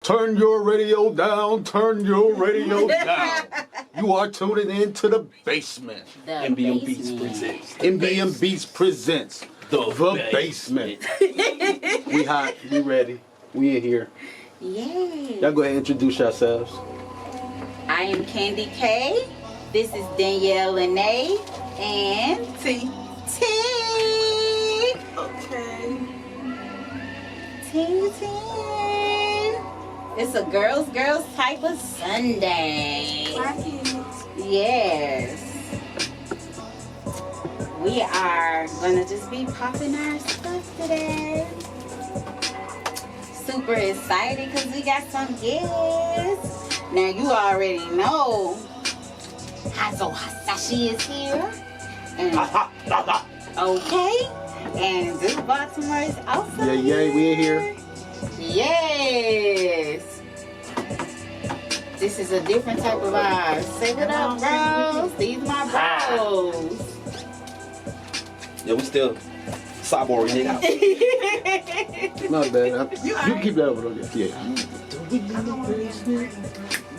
Turn your radio down. Turn your radio down. You are tuning in to the basement. MBM Beats presents. MBM Beats presents the basement. We hot. We ready. We in here. Yay. Y'all go ahead and introduce yourselves. I am Candy K. This is Danielle Lene and T. T. Okay. T. It's a girls type of Sunday. Yes. We are gonna just be popping our stuff today. Super excited because we got some guests. Now you already know Hazo Hasashi is here. And okay. And this Baltimore is also Yeah, we in here. Yes. This is a different type of vibe. Say what up, bros. These my bros. Yeah, we still cyborg nigga. Not bad. You keep that over there. Yeah.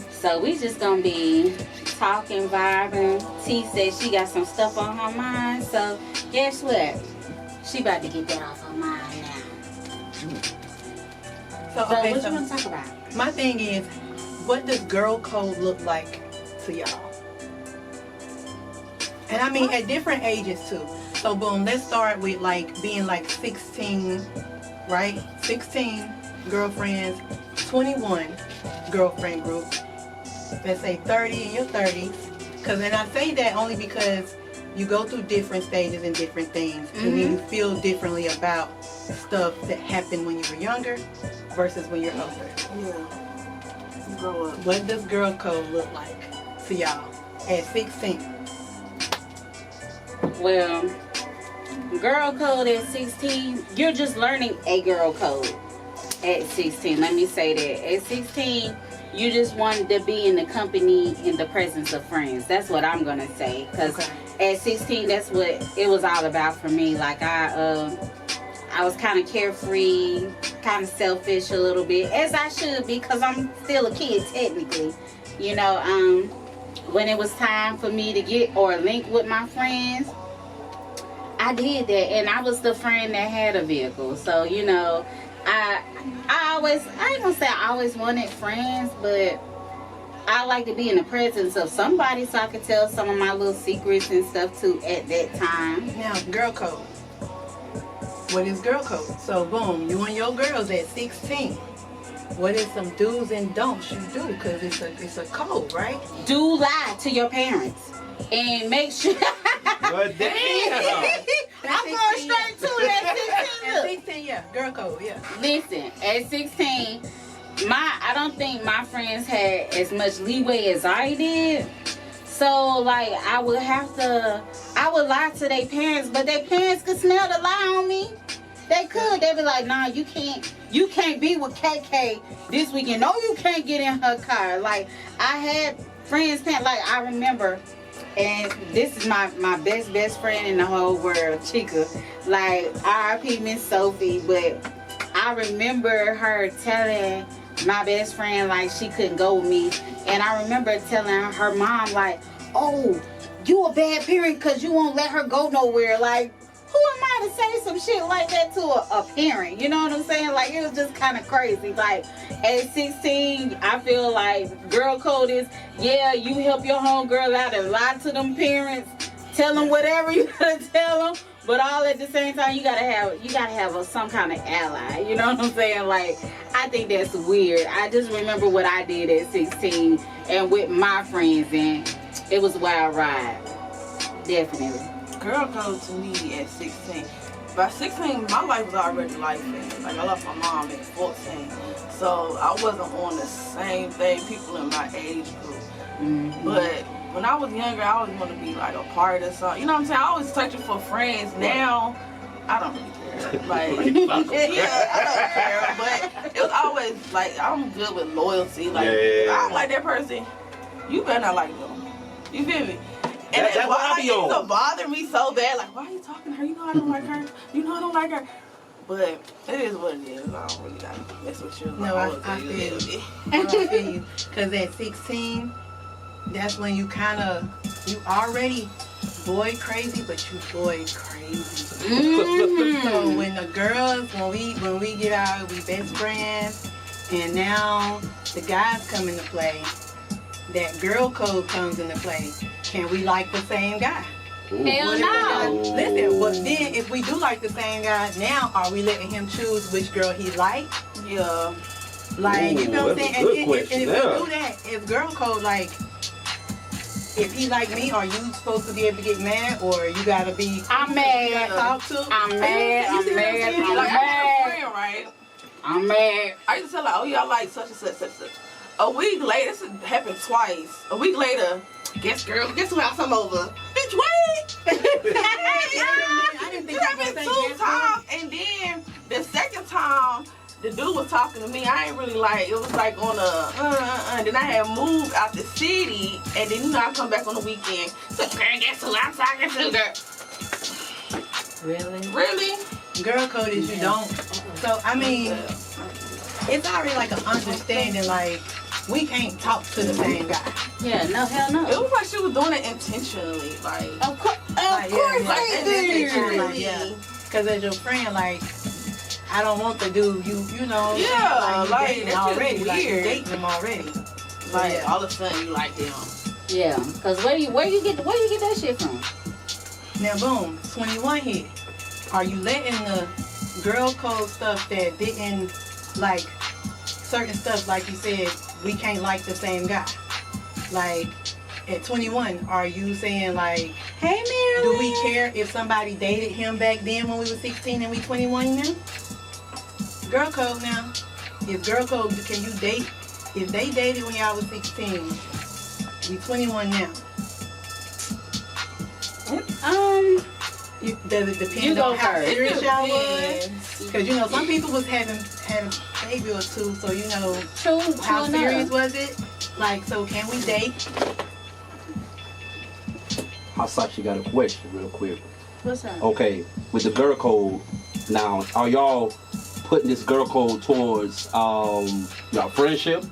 So we just gonna be talking, vibing. T said she got some stuff on her mind. So guess what? She about to get that off her mind now. So, So okay, what so you wanna talk about? my thing is, what does girl code look like to y'all? And I mean at different ages too. So boom, let's start with like being like 16, right? 16 girlfriends, 21 girlfriend group. Let's say 30 in your 30s. And I say that only because you go through different stages and different things. And then you feel differently about stuff that happened when you were younger versus when you're older. Yeah. Grow up. What does girl code look like to y'all at 16? Well, girl code at 16, you're just learning a girl code at 16. Let me say that. At 16, you just wanted to be in the company, in the presence of friends. That's what I'm going to say. Because at 16, that's what it was all about for me. Like, I was kind of carefree, kind of selfish a little bit, as I should be, because I'm still a kid, technically. You know, when it was time for me to get or link with my friends, I did that, and I was the friend that had a vehicle. So, you know, I ain't gonna say I always wanted friends, but I like to be in the presence of somebody so I could tell some of my little secrets and stuff too at that time. Now, girl code. What is girl code? So boom, you and your girls at 16. What is some do's and don'ts you do? Because it's a code, right? Do lie to your parents and make sure. But damn. I'm going straight to it at 16. At Look. 16, yeah. Girl code, yeah. Listen, at 16, I don't think my friends had as much leeway as I did. So, like, I would lie to their parents, but their parents could smell the lie on me. They could. They'd be like, nah, you can't be with KK this weekend. No, you can't get in her car. Like, I had friends, like, I remember, and this is my best friend in the whole world, Chica. Like, R.I.P. Miss Sophie, but I remember her telling my best friend, like, she couldn't go with me. And I remember telling her mom, like, oh, you a bad parent because you won't let her go nowhere. Like, who am I to say some shit like that to a parent? You know what I'm saying? Like, it was just kind of crazy. Like, at 16, I feel like girl code is, yeah, you help your homegirl out and lie to them parents, tell them whatever you gotta tell them, but all at the same time, you gotta have some kind of ally. You know what I'm saying? Like, I think that's weird. I just remember what I did at 16 and with my friends, and it was a wild ride. Definitely. Girl code to me at 16. By 16, my life was already life-changing. Like, I lost my mom at 14. So, I wasn't on the same thing people in my age group. But when I was younger, I always wanted to be, like, a part of something. You know what I'm saying? I always searching for friends. Now, I don't really care. Like, yeah, I don't care. But it was always, like, I'm good with loyalty. Like, if I don't like that person, you better not like them. You feel me? And That's what I be it used to on. bother me so bad. Like, why are you talking to her? You know I don't like her. You know I don't like her. But it is what it is. I don't really gotta mess with you. No, I feel you. I feel you. Because at 16, that's when you already boy crazy, but you boy crazy. So when the girls, when we get out, we best friends, and now the guys come into play, that girl code comes into play. Can we like the same guy? Hell What if no. we listen, but then if we do like the same guy, now are we letting him choose which girl he like? Yeah. Like, you know what I'm that's saying? a And good if question, we yeah. do that, if girl code, like, if he like me, are you supposed to be able to get mad, or you gotta be I'm mad. talk to? I'm mad. You I'm see what mad. saying? I'm Like, I had a mad. friend, right? I'm mad. I used to tell her, oh, yeah, I like such and such, such and such. A week later, this happened twice. A week later, guess who house I'm over? Bitch, wait! I didn't think It you were happened gonna say 2 yes, times, and then the second time, the dude was talking to me. I ain't really like, it was like on a, Then I had moved out the city, and then, you know, I come back on the weekend. So, girl, guess who I'm talking to, girl? Really? Really? Girl code is you don't. So I mean, it's already like an understanding. Like, we can't talk to the same guy. Yeah, no, hell It no. was like she was doing it intentionally, like. Of course, Like, yeah, Like, and intentionally. yeah. Because as your friend, like, I don't want to do you know. Yeah, you like, dating that's just already. Like, you weird. dating them already. Like, Yeah. all of a sudden you like them. Yeah, cause where you get that shit from? Now, boom, 21 hit. Are you letting the girl code stuff that didn't, like, certain stuff, like you said, we can't like the same guy? Like, at 21, are you saying, like, Hey, Mary. do we care if somebody dated him back then when we were 16 and we 21 now? Girl code now. If girl code, can you date? If they dated when y'all was 16, we 21 now. Does it You depend go on how first. serious y'all was? Depends. Because, you know, some people was had a baby or two, so, you know, True. how True serious enough. was it? Like, so can we date? Hasashi got a question real quick. What's up? Okay, with the girl code, now, are y'all putting this girl code towards y'all friendship?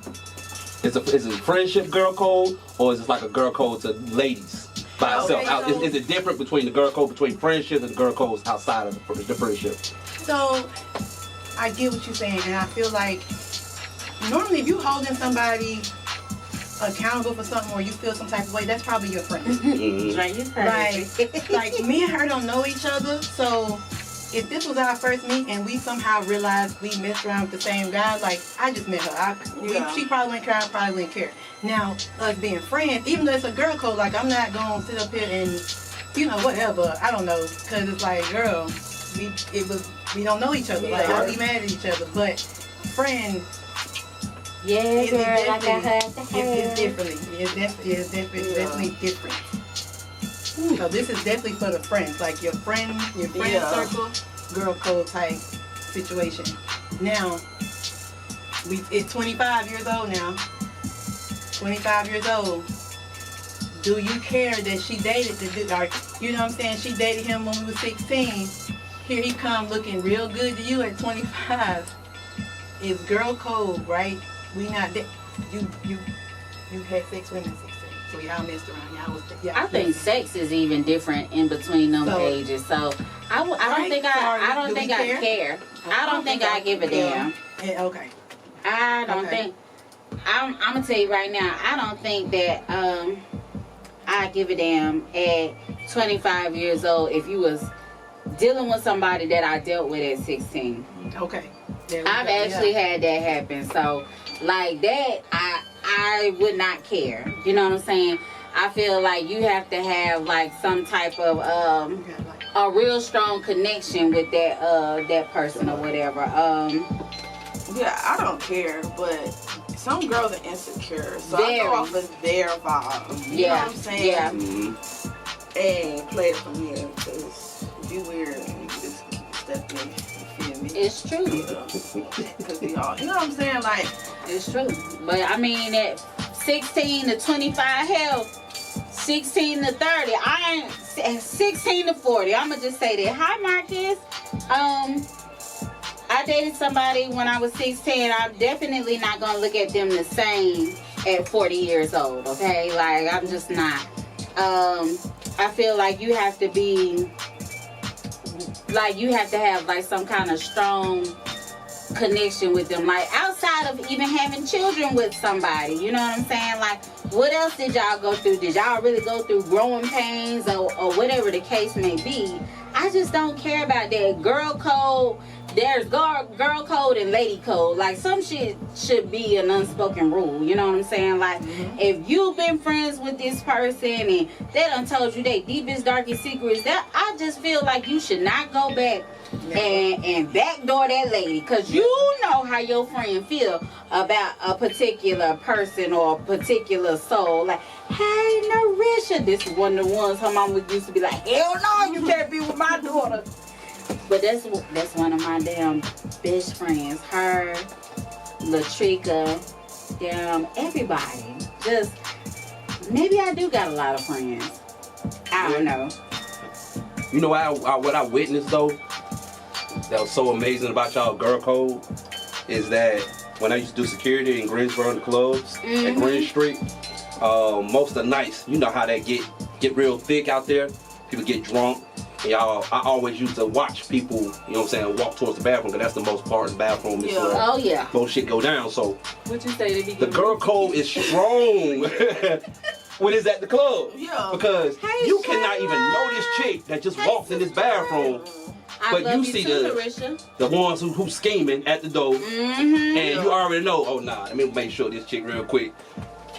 Is it friendship girl code, or is it like a girl code to ladies by Okay, itself? so- Is it different between the girl code between friendship and the girl codes outside of the friendship? So, I get what you're saying, and I feel like normally if you holding somebody accountable for something or you feel some type of way, that's probably your friend. Mhm. Right, you Like me and her don't know each other, so if this was our first meet and we somehow realized we messed around with the same guy, like, I just met her. Yeah. She probably wouldn't care, I probably wouldn't care. Now, us being friends, even though it's a girl code, like, I'm not going to sit up here and, you know, whatever, I don't know, because it's like, girl, we don't know each other. Like, Yeah. I'll be mad at each other, but friend, Yeah, It's girl, like I definitely- had to it's have. differently. It's Yeah. definitely different. So this is definitely for the friends, like your friend Yeah. circle, girl code type situation. Now, it's 25 years old now. 25 years old. Do you care that she dated the dude? Or, you know what I'm saying? She dated him when we were 16. Here he come looking real good to you at 25. It's girl code, right? We not that. You had sex with him at 16. So y'all messed around. Y'all was. I think sex is even different in between them So- ages. So I don't Right? think So I don't do think we I care? care. I don't think I give a damn. Yeah, okay. I don't Okay. think. I'm gonna tell you right now. I don't think that I give a damn at 25 years old if you was dealing with somebody that I dealt with at 16. Okay. There we I've go, actually yeah. had that happen. So like that, I would not care. You know what I'm saying? I feel like you have to have like some type of Yeah, like- a real strong connection with that person or whatever. Yeah, I don't care, but some girls are insecure, so I Very. go off of their vibe. You know Yeah, what I'm saying? yeah. Mhm. And play it from here, because if you weird, you just step in. You feel me? It's true. Because we all, you know what I'm saying? Like, It's true. But I mean, at 16 to 25, hell, 16 to 30, I ain't 16 to 40. I'ma just say that. Hi, Marcus. I dated somebody when I was 16, I'm definitely not gonna look at them the same at 40 years old, okay? Like, I'm just not. I feel like you have to be, like, you have to have, like, some kind of strong connection with them, like, outside of even having children with somebody, you know what I'm saying? Like, what else did y'all go through? Did y'all really go through growing pains or whatever the case may be? I just don't care about that. Girl code, there's girl code and lady code. Like, some shit should be an unspoken rule, you know what I'm saying? Like, if you've been friends with this person and they done told you their deepest, darkest secrets, that I just feel like you should not go back and backdoor that lady, because you know how your friend feel about a particular person or a particular soul. Like, hey, Narisha, this is one of the ones her mama used to be like, hell no, you can't be with my daughter. But that's one of my damn best friends. Her, Latrika, damn, everybody. Just, maybe I do got a lot of friends. I don't know. You know what I witnessed though, that was so amazing about y'all girl code, is that when I used to do security in Greensboro in the clubs at Green Street, most of the nights, you know how they get real thick out there. People get drunk. And y'all, I always used to watch people, you know what I'm saying, walk towards the bathroom, because that's the most part of the bathroom. Is where most shit go down. So What you say? the girl code is strong when it's at the club. Yeah. Because you cannot even know this chick that just walked in this bathroom. But you see the ones who scheming at the door, and you already know, oh nah, let me make sure this chick real quick.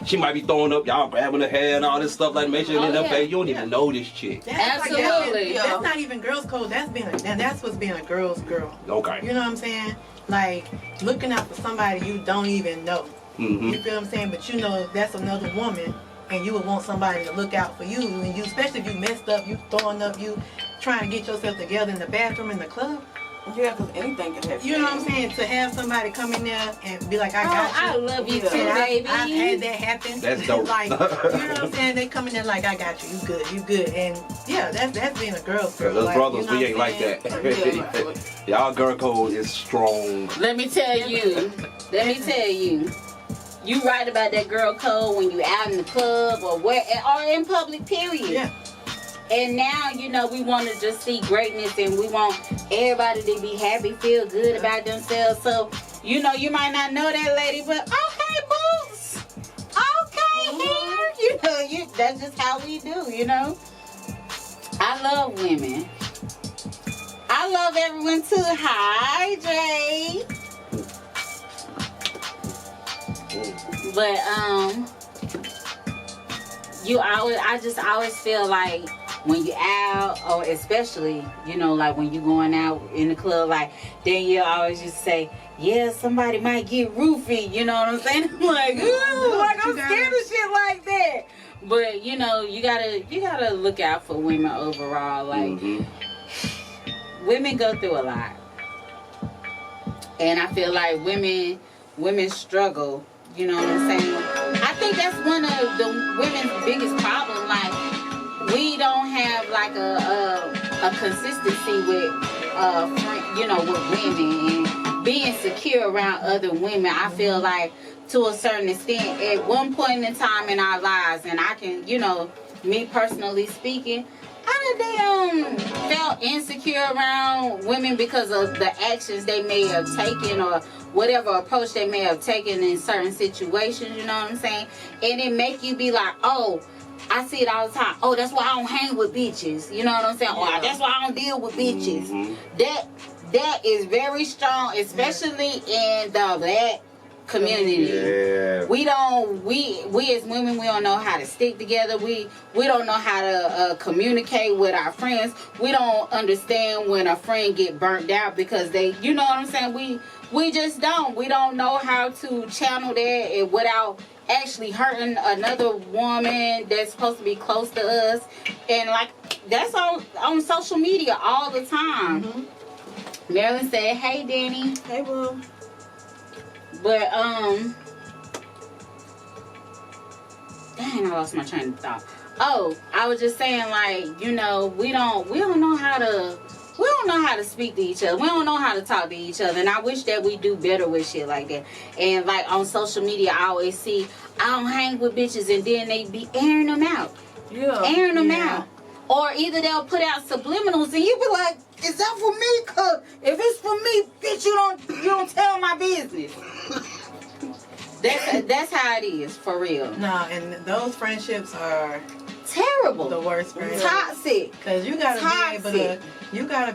She might be throwing up, y'all grabbing her hair and all this stuff, like make sure it in her face. You don't even know this chick. Absolutely. That's not even girls' code. That's what's being a girl's girl. Okay. You know what I'm saying? Like, looking out for somebody you don't even know. You feel what I'm saying? But you know that's another woman, and you would want somebody to look out for you. And you, especially if you messed up, you throwing up, you trying to get yourself together in the bathroom, in the club. Yeah, because anything can happen. You know what I'm saying? To have somebody come in there and be like, I got you. I love you too, And baby. I've had that happen. That's dope. Like, you know what I'm saying? They come in there like, I got you. You good. And yeah, that's being a girl's girl. Those like, brothers, you know we ain't what like I'm that. Y'all girl code is strong. Let me tell you, you right about that girl code when you out in the club or in public, period. Yeah. And now, you know, we want to just see greatness and we want everybody to be happy, feel good about themselves. So, you know, you might not know that lady, but okay, boots. Okay, hair. You know, that's just how we do, you know. I love women. I love everyone too. Hi, Jay. But, I just always feel like, when you out, or especially, you know, like when you going out in the club, like, then you always just say, yeah, somebody might get roofied, you know what I'm saying? I'm like, ooh, like I'm scared of shit like that. But, you know, you gotta look out for women overall. Like, women go through a lot. And I feel like women struggle, you know what I'm saying? I think that's one of the women's biggest problems, like, we don't have like a consistency with you know, with women and being secure around other women. I feel like to a certain extent at one point in time in our lives, and I can, you know, me personally speaking, I felt insecure around women because of the actions they may have taken or whatever approach they may have taken in certain situations, you know what I'm saying? And it make you be like, oh, I see it all the time. Oh, that's why I don't hang with bitches. You know what I'm saying? Or that's why I don't deal with bitches. That is very strong, especially in the black community. Yeah. We as women, we don't know how to stick together. We don't know how to communicate with our friends. We don't understand when a friend get burnt out because they, you know what I'm saying? We just don't. We don't know how to channel that without actually hurting another woman that's supposed to be close to us. And like, that's on social media all the time. Marilyn said, hey, Danny. Hey, boo. But, dang, I lost my train of thought. Oh, I was just saying, like, you know, we don't know how to we don't know how to speak to each other. We don't know how to talk to each other. And I wish that we do better with shit like that. And like on social media, I always see, I don't hang with bitches, and then they be airing them out. Yeah. Airing them Yeah. out. Or either they'll put out subliminals and you be like, is that for me? Cause if it's for me, bitch, you don't tell my business. That's how it is, for real. No, and those friendships are Terrible. the worst friendships. Toxic. Cause you gotta Toxic.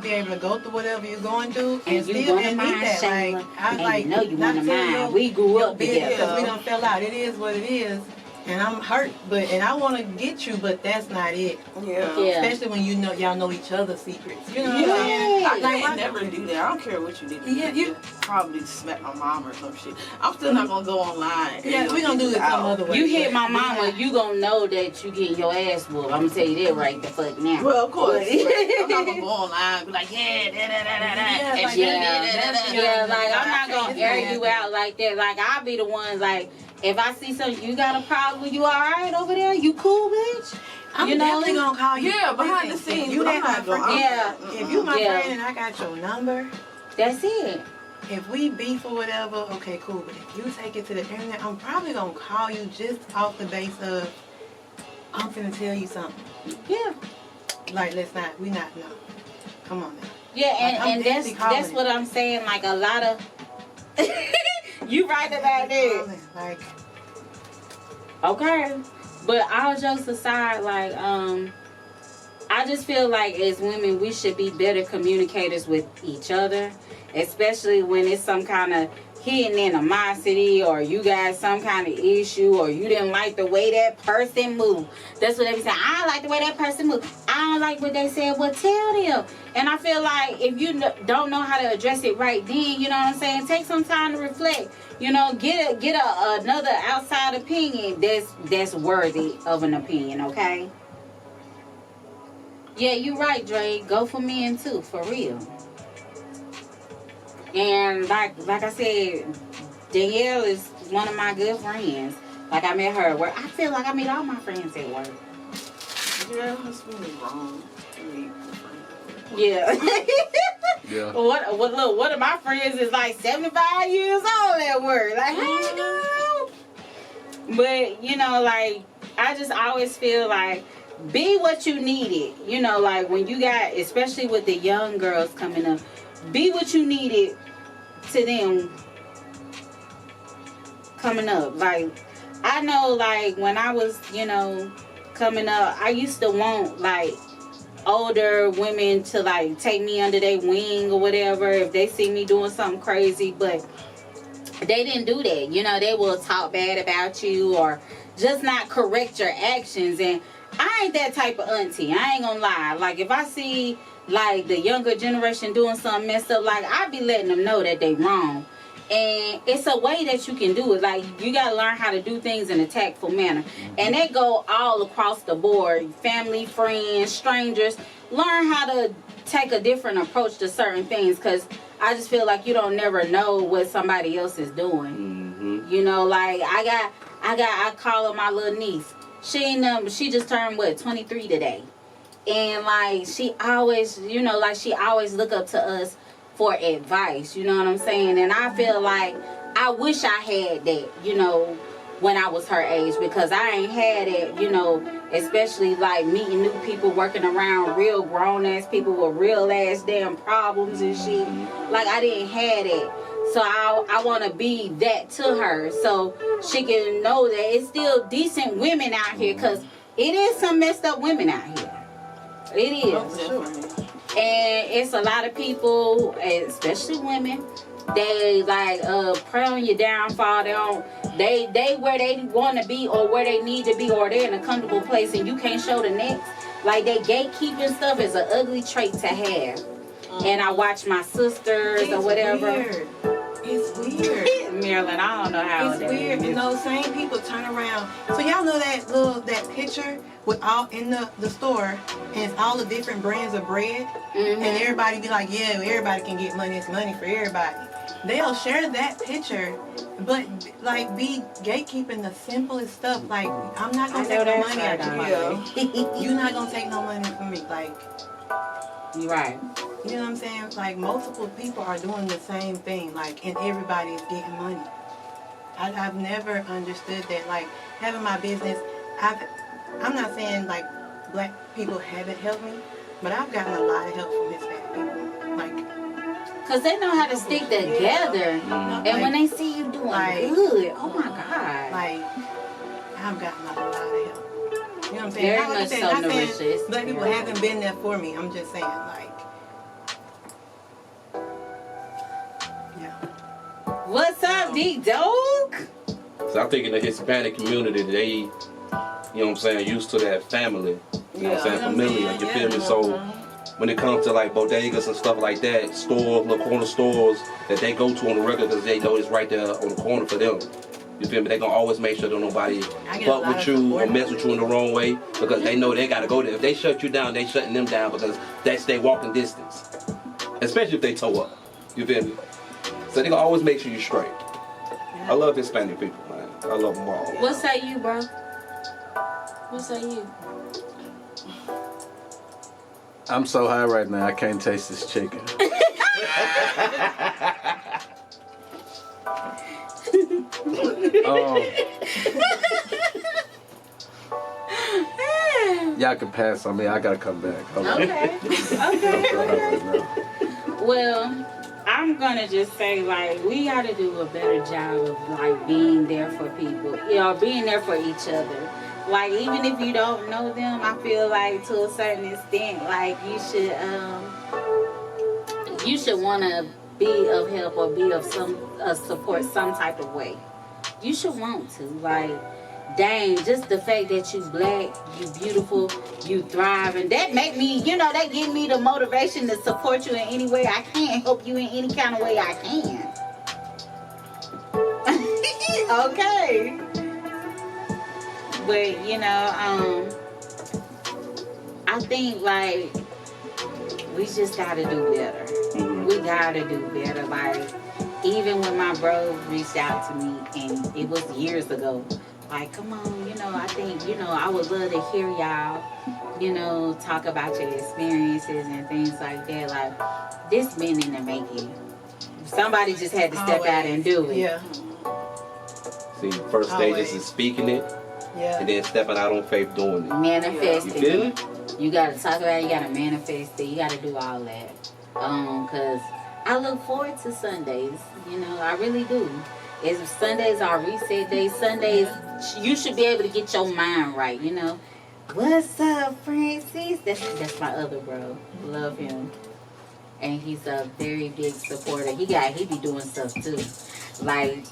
be able to go through whatever you're going through And and you still wanna and mind meet that. Shayla, Like I and like you know you not wanna to tell mind. your- We grew your up business, together. 'cause we don't fell out. It is what it is. And I'm hurt, and I want to get you, but that's not it. Yeah. Yeah. Especially when y'all know each other's secrets. You know what Yeah. I'm saying? I Like, can't never do that. I don't care what you did. Yeah, you- probably smack my mom or some shit. I'm still not gonna go online. Yeah, we gonna do it some other way. You hit but my we mama, not- you gonna know that you getting your ass whooped. I'm gonna tell you that right the fuck now. Well, of course. But- I'm not gonna go online and be like, yeah, da da da da da. Yeah, And like she that. did da da da da. Yeah, like I'm not gonna It's air nasty. you out like that. Like I'll be the one like, if I see something, you got a problem, you alright over there? You cool, bitch? I'm you know? definitely gonna call you. Yeah, behind the Listen, scenes, You but I'm that not my gonna- friend. Yeah. If you my Yeah. friend and I got your number, That's it. if we beef or whatever, okay, cool. But if you take it to the internet, I'm probably gonna call you just off the base of I'm finna tell you something. Yeah. Like no. Come on now. Yeah, Like, I'm and that's definitely calling what I'm saying. Like a lot of you right about that. Like Okay. But all jokes aside, like I just feel like as women we should be better communicators with each other, especially when it's some kind of hidden animosity or you got some kind of issue or you didn't like the way that person moved. That's what they be saying. I don't like the way that person moved. I don't like what they said. Well, tell them. And I feel like if you don't know how to address it right then, you know what I'm saying, take some time to reflect. You know, get another outside opinion that's worthy of an opinion, okay? Yeah, you right, Dre. Go for men too, for real. And like I said, Danielle is one of my good friends. Like I met her at work. I feel like I meet all my friends at work. Yeah, that's really wrong. to meet your friends. Yeah. Yeah. What look, one of my friends is like 75 years old at work. Like, hey girl. But, you know, like, I just always feel like be what you needed. You know, like when you got, especially with the young girls coming up, be what you needed to them coming up. Like, I know, like, when I was, you know, coming up, I used to want, like, older women to, like, take me under their wing or whatever if they see me doing something crazy, but they didn't do that. You know, they will talk bad about you or just not correct your actions. And I ain't that type of auntie. I ain't gonna lie. Like, if I see, like, the younger generation doing something messed up, like, I be letting them know that they wrong. And it's a way that you can do it. Like, you got to learn how to do things in a tactful manner. And they go all across the board. Family, friends, strangers. Learn how to take a different approach to certain things. Because I just feel like you don't never know what somebody else is doing. Mm-hmm. You know, like, I call her my little niece. She just turned, 23 today. And, like, she always, you know, like, she always look up to us for advice, you know what I'm saying? And I feel like I wish I had that, you know, when I was her age, because I ain't had it, you know, especially like meeting new people, working around real grown ass people with real ass damn problems and shit. Like, I didn't have it. So I want to be that to her so she can know that it's still decent women out here, because it is some messed up women out here. It is. Definitely. And it's a lot of people, especially women, they like prey on your downfall. They where they want to be or where they need to be, or they're in a comfortable place and you can't show the next. Like, they gatekeeping stuff is an ugly trait to have. And I watch my sisters or whatever. It's weird. Marilyn, I don't know how It's that weird, is. and those same people turn around. So y'all know that picture with all in the store, and it's all the different brands of bread, and everybody be like, yeah, everybody can get money. It's money for everybody. They'll share that picture, but like be gatekeeping the simplest stuff. Like, I'm not gonna take no money out of you. Yeah. You're not gonna take no money from me. Like, You're right. You know what I'm saying? Like, multiple people are doing the same thing, like, and everybody's getting money. I've never understood that. Like, having my business, I'm not saying, like, black people haven't helped me, but I've gotten a lot of help from Hispanic people. Like, because they know how to stick together. And when they see you doing good, oh my God. Like, I've gotten a lot of help. You know what I'm saying? Very much so, not saying Narisha. black people haven't been there for me. I'm just saying, like, yeah. What's up, D-Dog? So I'm thinking the Hispanic community, they, you know what I'm saying, used to that family. You know what I'm saying? Familiar, you feel me? So when it comes to like bodegas and stuff like that, stores, little corner stores that they go to on the regular because they know it's right there on the corner for them. You feel me? They gonna always make sure that nobody fuck with you or mess with you in the wrong way because they know they gotta go there. If they shut you down, they shutting them down because that's their walking distance. Especially if they toe up. You feel me? So they gonna always make sure you're straight. I love Hispanic people, man. I love them all. What say you, bro? What say you? I'm so high right now, I can't taste this chicken. Y'all can pass on me. I gotta come back. Hold on. Okay. I'm so high right now. Well, I'm gonna just say, like, we gotta do a better job of, like, being there for people. You know, being there for each other. Like, even if you don't know them, I feel like to a certain extent, like, you should want to be of help or be of some support some type of way. You should want to. Like, dang, just the fact that you black, you beautiful, you thrive, and that make me, you know, that give me the motivation to support you in any way I can, help you in any kind of way I can. Okay. But, you know, I think, like, we just gotta do better. We gotta do better. Like, even when my bro reached out to me, and it was years ago, like, come on, you know, I think, you know, I would love to hear y'all, you know, talk about your experiences and things like that. Like, this been in the making. Somebody just had to step out and do it. Yeah. See, first stages is speaking it, and then stepping out on faith doing it. Manifesting. You feel it? You gotta talk about it, you gotta manifest it, you gotta do all that. Cause I look forward to Sundays, you know, I really do. Sundays are reset days. Sundays, you should be able to get your mind right, you know. What's up, Francis? That's my other bro. Love him. And he's a very big supporter. He be doing stuff too. Like,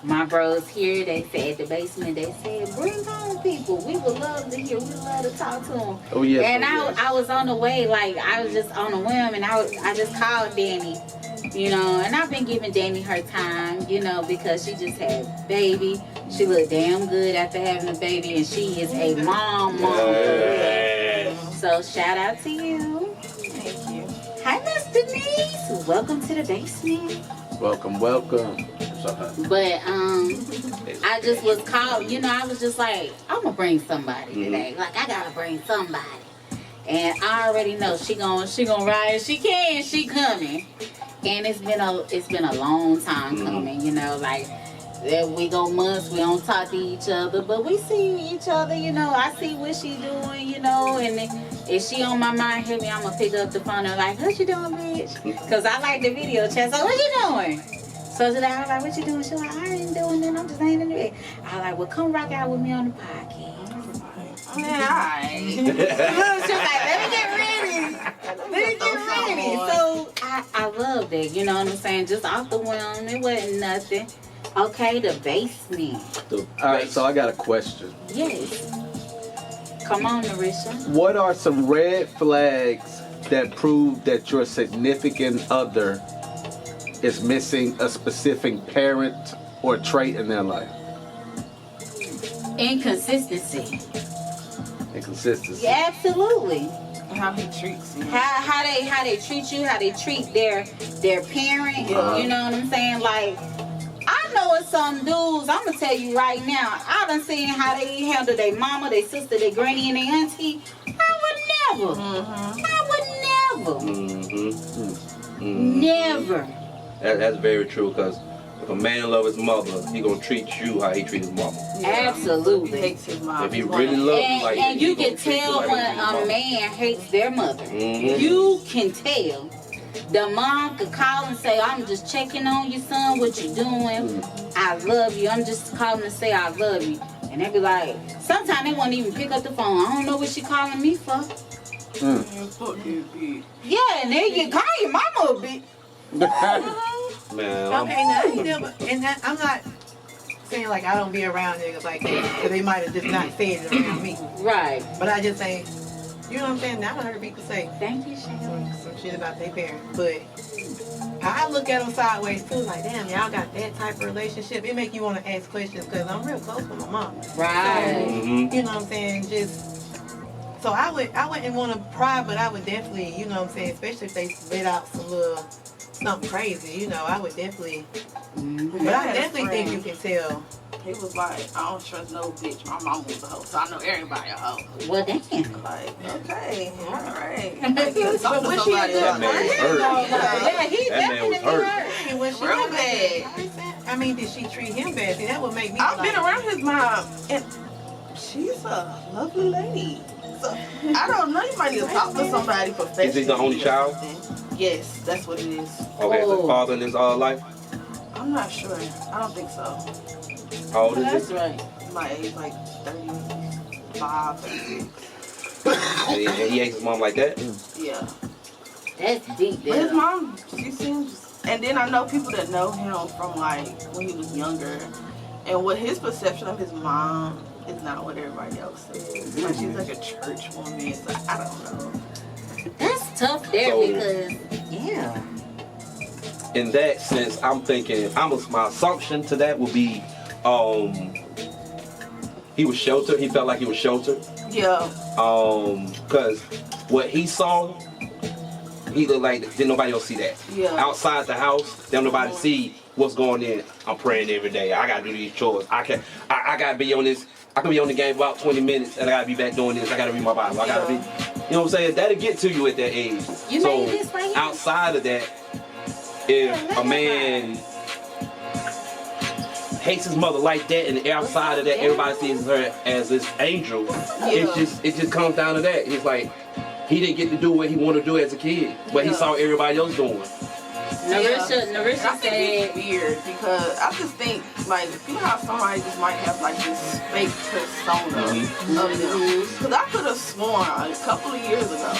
my bros here, they said at the basement, they said, bring home people. We would love to hear. We would love to talk to them. Oh, yes. And I was on the way, like, I was just on a whim, and I just called Danny, you know, and I've been giving Danny her time, you know, because she just had baby. She looked damn good after having a baby, and she is a mom. So shout out to you. Thank you. Hi, Miss Denise. Welcome to the basement. Welcome. But I just was called, you know, I was just like, I'm gonna bring somebody today. Like, I gotta bring somebody. And I already know she gonna ride. She coming. And it's been a long time coming, you know, like we go months, we don't talk to each other, but we see each other, you know. I see what she doing, you know, and if she on my mind, hit me, I'm gonna pick up the phone and like, what you doing, bitch? Cause I like the video chat. So what you doing? So today I was like, what you doing? She like, I ain't doing nothing. I'm just laying in the bed. I was like, well, come rock out with me on the podcast. Alright. She was like, let me get ready. So I love that, you know what I'm saying? Just off the whim, it wasn't nothing. Okay, the basement. All right, so I got a question. Yes. Come on, Narisha. What are some red flags that prove that your significant other is missing a specific parent or trait in their life? Inconsistency. Inconsistency. Yeah, absolutely. How he treats you. How they treat you, how they treat their parent. You know what I'm saying? Like, I know it's some dudes, I'm gonna tell you right now, I done seen how they handle their mama, their sister, their granny, and their auntie. I would never. Never. Never. That's very true, because if a man love his mother, he gonna treat you how he treat his mama. Absolutely. He hates his mom. If he really love you like And that, you he gonna can treat you tell like when he treat his a mama. man hates their mother. Mhm. You can tell. The mom could call and say, I'm just checking on you, son, what you doing. I love you. I'm just calling to say I love you. And they be like, sometimes they won't even pick up the phone. I don't know what she calling me for. Man, fuck you, bitch. Yeah, and then you call your mama a bitch. Man, Okay, now you never, and that, I'm not saying like I don't be around niggas like that, because they might have just not said it around me. Right. But I just say, you know what I'm saying? Now I heard people say Thank you, Shannon. some shit about their parents, but I look at them sideways too, like damn, y'all got that type of relationship. It make you want to ask questions, because I'm real close with my mom. Right. Mhm. You know what I'm saying? Just so I wouldn't want to pry, but I would definitely, you know what I'm saying, especially if they spit out some little something crazy, you know, I would definitely. But I definitely think you can tell. He was like, I don't trust no bitch. My mom was a hoe, so I know everybody a hoe. Well, damn. Like, okay, all right. But was she a good That man was friend? hurt. Yeah, he That man was definitely hurt. hurt. And was she Real a good bad. person? I mean, did she treat him bad? See, that would make me I've like, been around his mom, and she's a lovely lady. So, I don't know, you might need to talk to somebody professional. Is he the only child? Yes, that's what it is. Okay, so Oh. father in his life? I'm not sure. I don't think so. How old is That's he? right. My age, like 35, 36. And he hates his mom like that? Yeah. That's deep, But his there. mom, she seems, and then I know people that know him from like when he was younger, and what his perception of his mom is not what everybody else says. Like she's like a church woman, so I don't know. That's tough there So- because, yeah. In that sense, I'm thinking, my assumption to that would be, he was sheltered. He felt like he was sheltered. Yeah, Cause what he saw, he looked like didn't nobody else see that. Yeah. Outside the house, don't nobody see what's going in. I'm praying every day. I gotta do these chores. I gotta be on this. I can be on the game about 20 minutes, and I gotta be back doing this. I gotta read my Bible. I gotta be, you know what I'm saying? That'll get to you at that age. You so made this right here? outside of that, if a man hates his mother like that, and outside of that, everybody sees her as this angel, it just comes down to that. It's like he didn't get to do what he wanted to do as a kid, but he saw everybody else doing. Narisha I think said, it's weird because I just think like you know how somebody just might have like this fake persona of them. Because I could have sworn a couple of years ago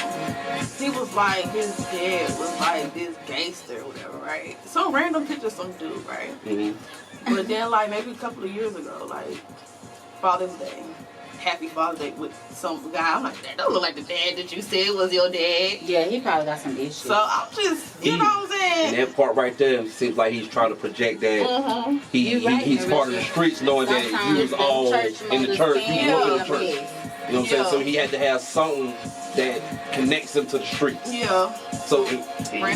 he was like his dad was like this gangster or whatever, right? Some random picture of some dude, right? Mm-hmm. But then like maybe a couple of years ago, like Father's Day. Happy Father's Day with some guy. I'm like, that don't look like the dad that you said was your dad. yeah, he probably got some issues. So I'm just, you know what I'm saying? And that part right there seems like he's trying to project that You right, he's part of the Narisha. streets, knowing that he Sometimes was the all church in the mothers church. He can grew up in be the a church. mess. You know what I'm saying? So he had to have something that connects him to the streets. Yeah. So he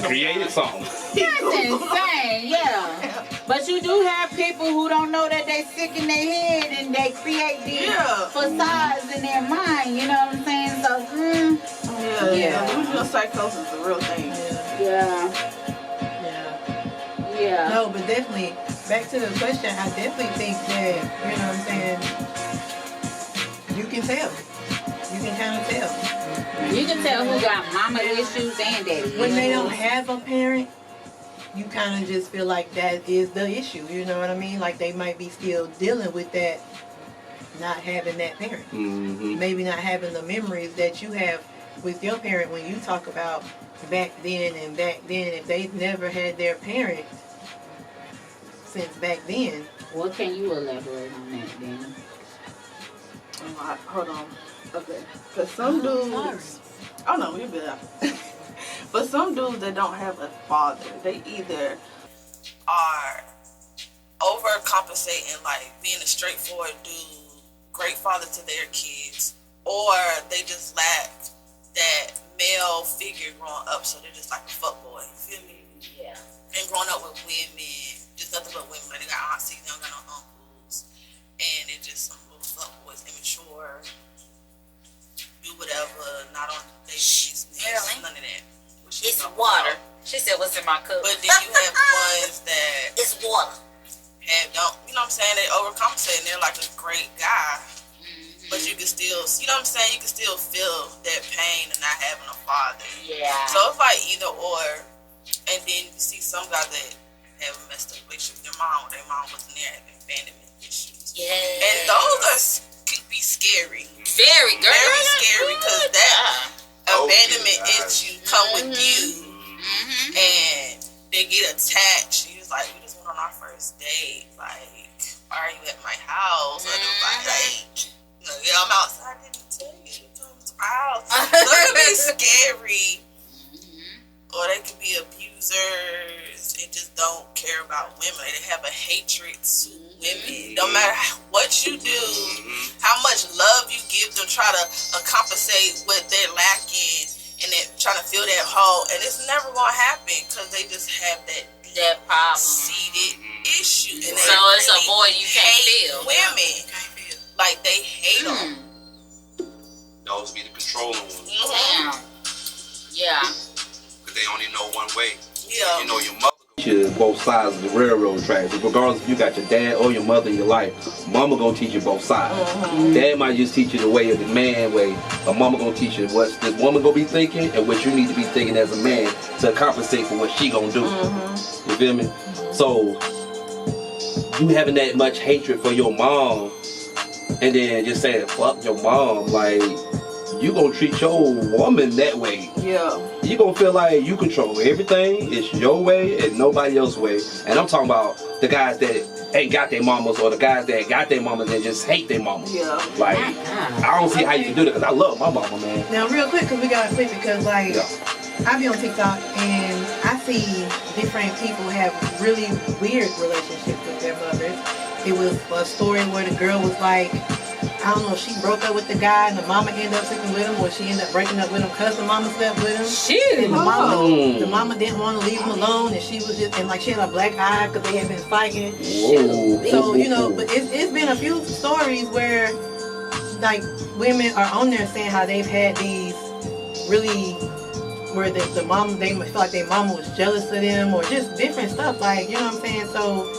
created something. That's insane, yeah. But you do have people who don't know that they sick in their head and they create these facades in their mind, you know what I'm saying? So, Yeah. Delusional psychosis is a real thing. yeah. Yeah. No, but definitely, back to the question, I definitely think that, you know what I'm saying, you can tell. You can kind of tell. You can tell who got mama issues and daddy When they issues. don't have a parent, you kind of just feel like that is the issue, you know what I mean? Like they might be still dealing with that, not having that parent. Mm-hmm. Maybe not having the memories that you have with your parent when you talk about back then, if they've never had their parent since back then. What can you elaborate on that, Danny? Hold on. Okay. Because some dudes, oh no, you're good. But some dudes that don't have a father, they either are overcompensating, like being a straightforward dude, great father to their kids, or they just lack that male figure growing up, so they're just like a fuckboy. You feel me? Yeah. And growing up with women, just nothing but women. Like they got aunties, they don't got no uncles, and they're just some little fuckboys, immature, do whatever, not on their business, none of that. It's water. She said, "What's in my cup?" But then you have ones that It's water. don't, you know what I'm saying? They overcompensate and they're like a great guy. But you can still, you know what I'm saying? You can still feel that pain of not having a father. Yeah. So it's like either or. And then you see some guys that have a messed up relationship with their mom wasn't there, having abandonment issues. Yeah. And those could be scary. Very, girl. Very scary because that Oh, abandonment yeah. issue come with you. And they get attached. You was like, we just went on our first date. Like, why are you at my house? Or like, yeah, I'm outside. I didn't tell you to come to my house. So it could be scary. Or they could be abusers and just don't care about women. They have a hatred to women. No matter what you do, how much love you give them, try to compensate what they're lacking and then trying to fill that hole. And it's never going to happen because they just have that problem. seated issue. And So it's a void you can't hate fill. women. Like they hate them. Those be the controlling ones. Damn. Yeah. But they only know one way. Yeah. You know your mother. You both sides of the railroad tracks. Regardless if you got your dad or your mother in your life, mama gonna teach you both sides. Dad might just teach you the way of the man way, but mama gonna teach you what this woman gonna be thinking and what you need to be thinking as a man to compensate for what she gonna do. You feel me? So you having that much hatred for your mom and then just saying fuck your mom, like you gonna treat your woman that way. Yeah. You gonna feel like you control everything. It's your way and nobody else's way. And I'm talking about the guys that ain't got their mamas or the guys that got their mamas and just hate their mamas. Yeah. Like, I don't see how you can do that because I love my mama, man. Now, real quick, because we got to flip it, because, like, Yeah. I be on TikTok, and I see different people have really weird relationships with their mothers. It was a story where the girl was like, I don't know, she broke up with the guy, and the mama ended up sleeping with him, or she ended up breaking up with him because the mama slept with him. Shoot. And the mama didn't want to leave him alone, and she was just, and like she had a black eye because they had been fighting. Whoa. So, you know, but it's been a few stories where, like, women are on there saying how they've had these really, where the mom, they feel like their mama was jealous of them, or just different stuff, like, you know what I'm saying? So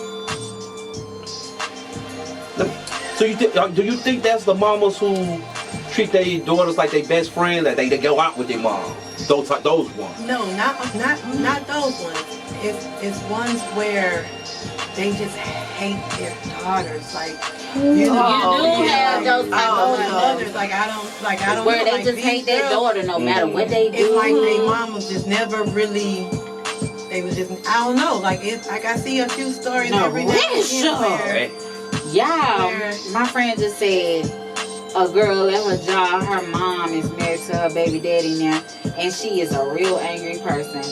do you think that's the mamas who treat their daughters like their best friend, that they go out with their mom? Those ones. No, not those ones. It's ones where they just hate their daughters, like, you know, You do have those type of mothers, like I don't where know, they like, just these hate their girls, daughter no matter what they do. It's like their mom was just never really. They was just, I don't know, like it's like I see a few stories No, every now and really, again where Yeah, my friend just said a girl at her job, her mom is married to her baby daddy now, and she is a real angry person.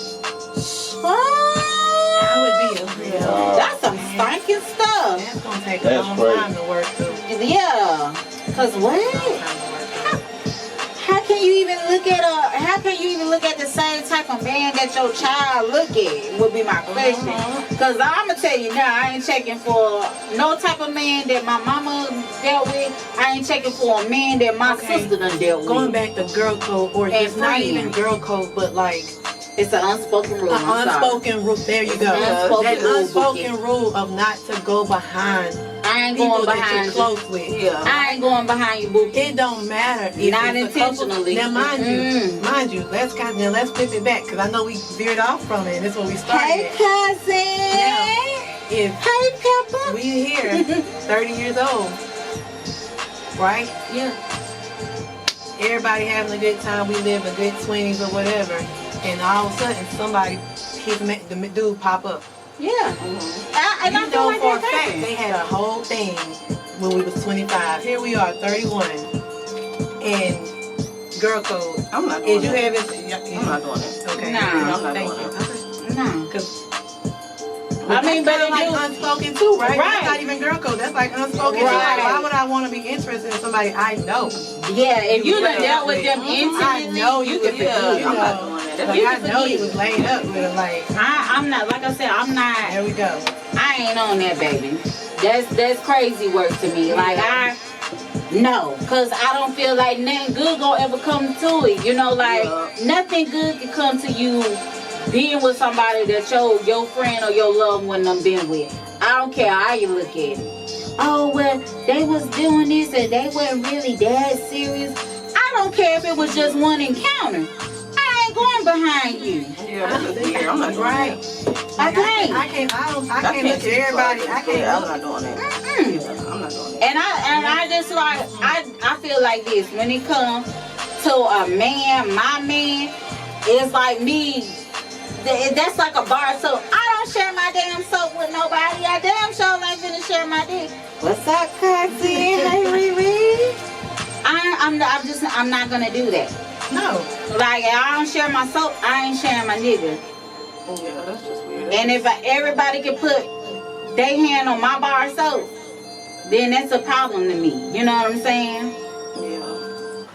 I would be a real. That's some stinking stuff. That's gonna take a That's long crazy. time to work through. Yeah, cause what? How can you even look at the same type of man that your child look at? Would be my question. Cause I'ma tell you now, I ain't checking for no type of man that my mama dealt with. I ain't checking for a man that my sister done dealt with. Going back to girl code, or And it's not friends. even girl code, but like It's an unspoken rule. an I'm sorry. unspoken rule. There you go. Unspoken That rule, unspoken Bookie. rule of not to go behind I ain't people going that behind you're you. close with. Yeah. I ain't going behind you, Bookie. It don't matter if Not it's a couple- intentionally. Now, mind you, let's flip it back, because I know we veered off from it. That's where we started. Hey, cousin. If Hey, Pepper. we here, 30 years old, right? Yeah. Everybody having a good time. We live a good 20s or whatever, and all of a sudden the dude pop up. Yeah. And I You feel know like for a that fact happened. they had a whole thing when we was 25. Here we are, 31, and girl code. I'm not Is doing you it. having? I'm not doing it. Okay. Nah. I'm not Thank doing you. No. Because I mean, but that's if you, like unspoken too, right? Right. That's not even girl code. That's like unspoken. Too. Right. Like, why would I want to be interested in somebody I know? yeah, if you done Right. dealt with them I intimately, know you you can was- forgive. Yeah, you I'm not know. doing it. Like, You I can know you forgive. was laid up with her. Like, I'm not, like I said, I'm not, there we go. I ain't on that, baby. That's crazy work to me. Like, No, cause I don't feel like nothing good gonna ever come to it. You know, like nothing good can come to you being with somebody that your friend or your loved one done been with. I don't care how you look at it. Oh well, they was doing this and they wasn't really that serious. I don't care if it was just one encounter. I ain't going behind you. Yeah, that's just weird. I'm not doing that. I can't. I can't look at everybody. I can't. I'm not doing that. Mm-mm. I'm not doing that. And I just like I feel like this when it comes to a man, my man, it's like me. That's like a bar of soap. I don't share my damn soap with nobody. I damn sure ain't finna share my dick. What's up, cousin? Hey, Riri. I'm not gonna do that. No. Like I don't share my soap. I ain't sharing my nigga. Yeah, that's just weird. And if everybody can put their hand on my bar of soap, then that's a problem to me. You know what I'm saying? Yeah.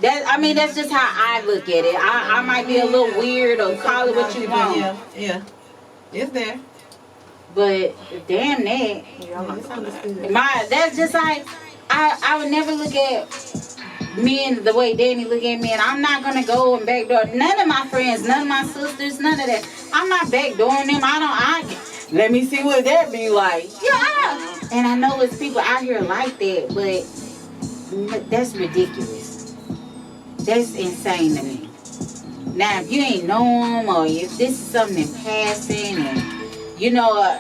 That's just how I look at it. I might be a little weird or call it what you want. Yeah. It's there. But damn that. Yeah, I'm not doing that. That's just like I would never look at men the way Danny look at me, and I'm not gonna go and backdoor none of my friends, none of my sisters, none of that. I'm not backdooring them. Let me see what that be like. Yeah. And I know it's people out here like that, but that's ridiculous. That's insane to me. Now, if you ain't know them, or if this is something in passing, and you know,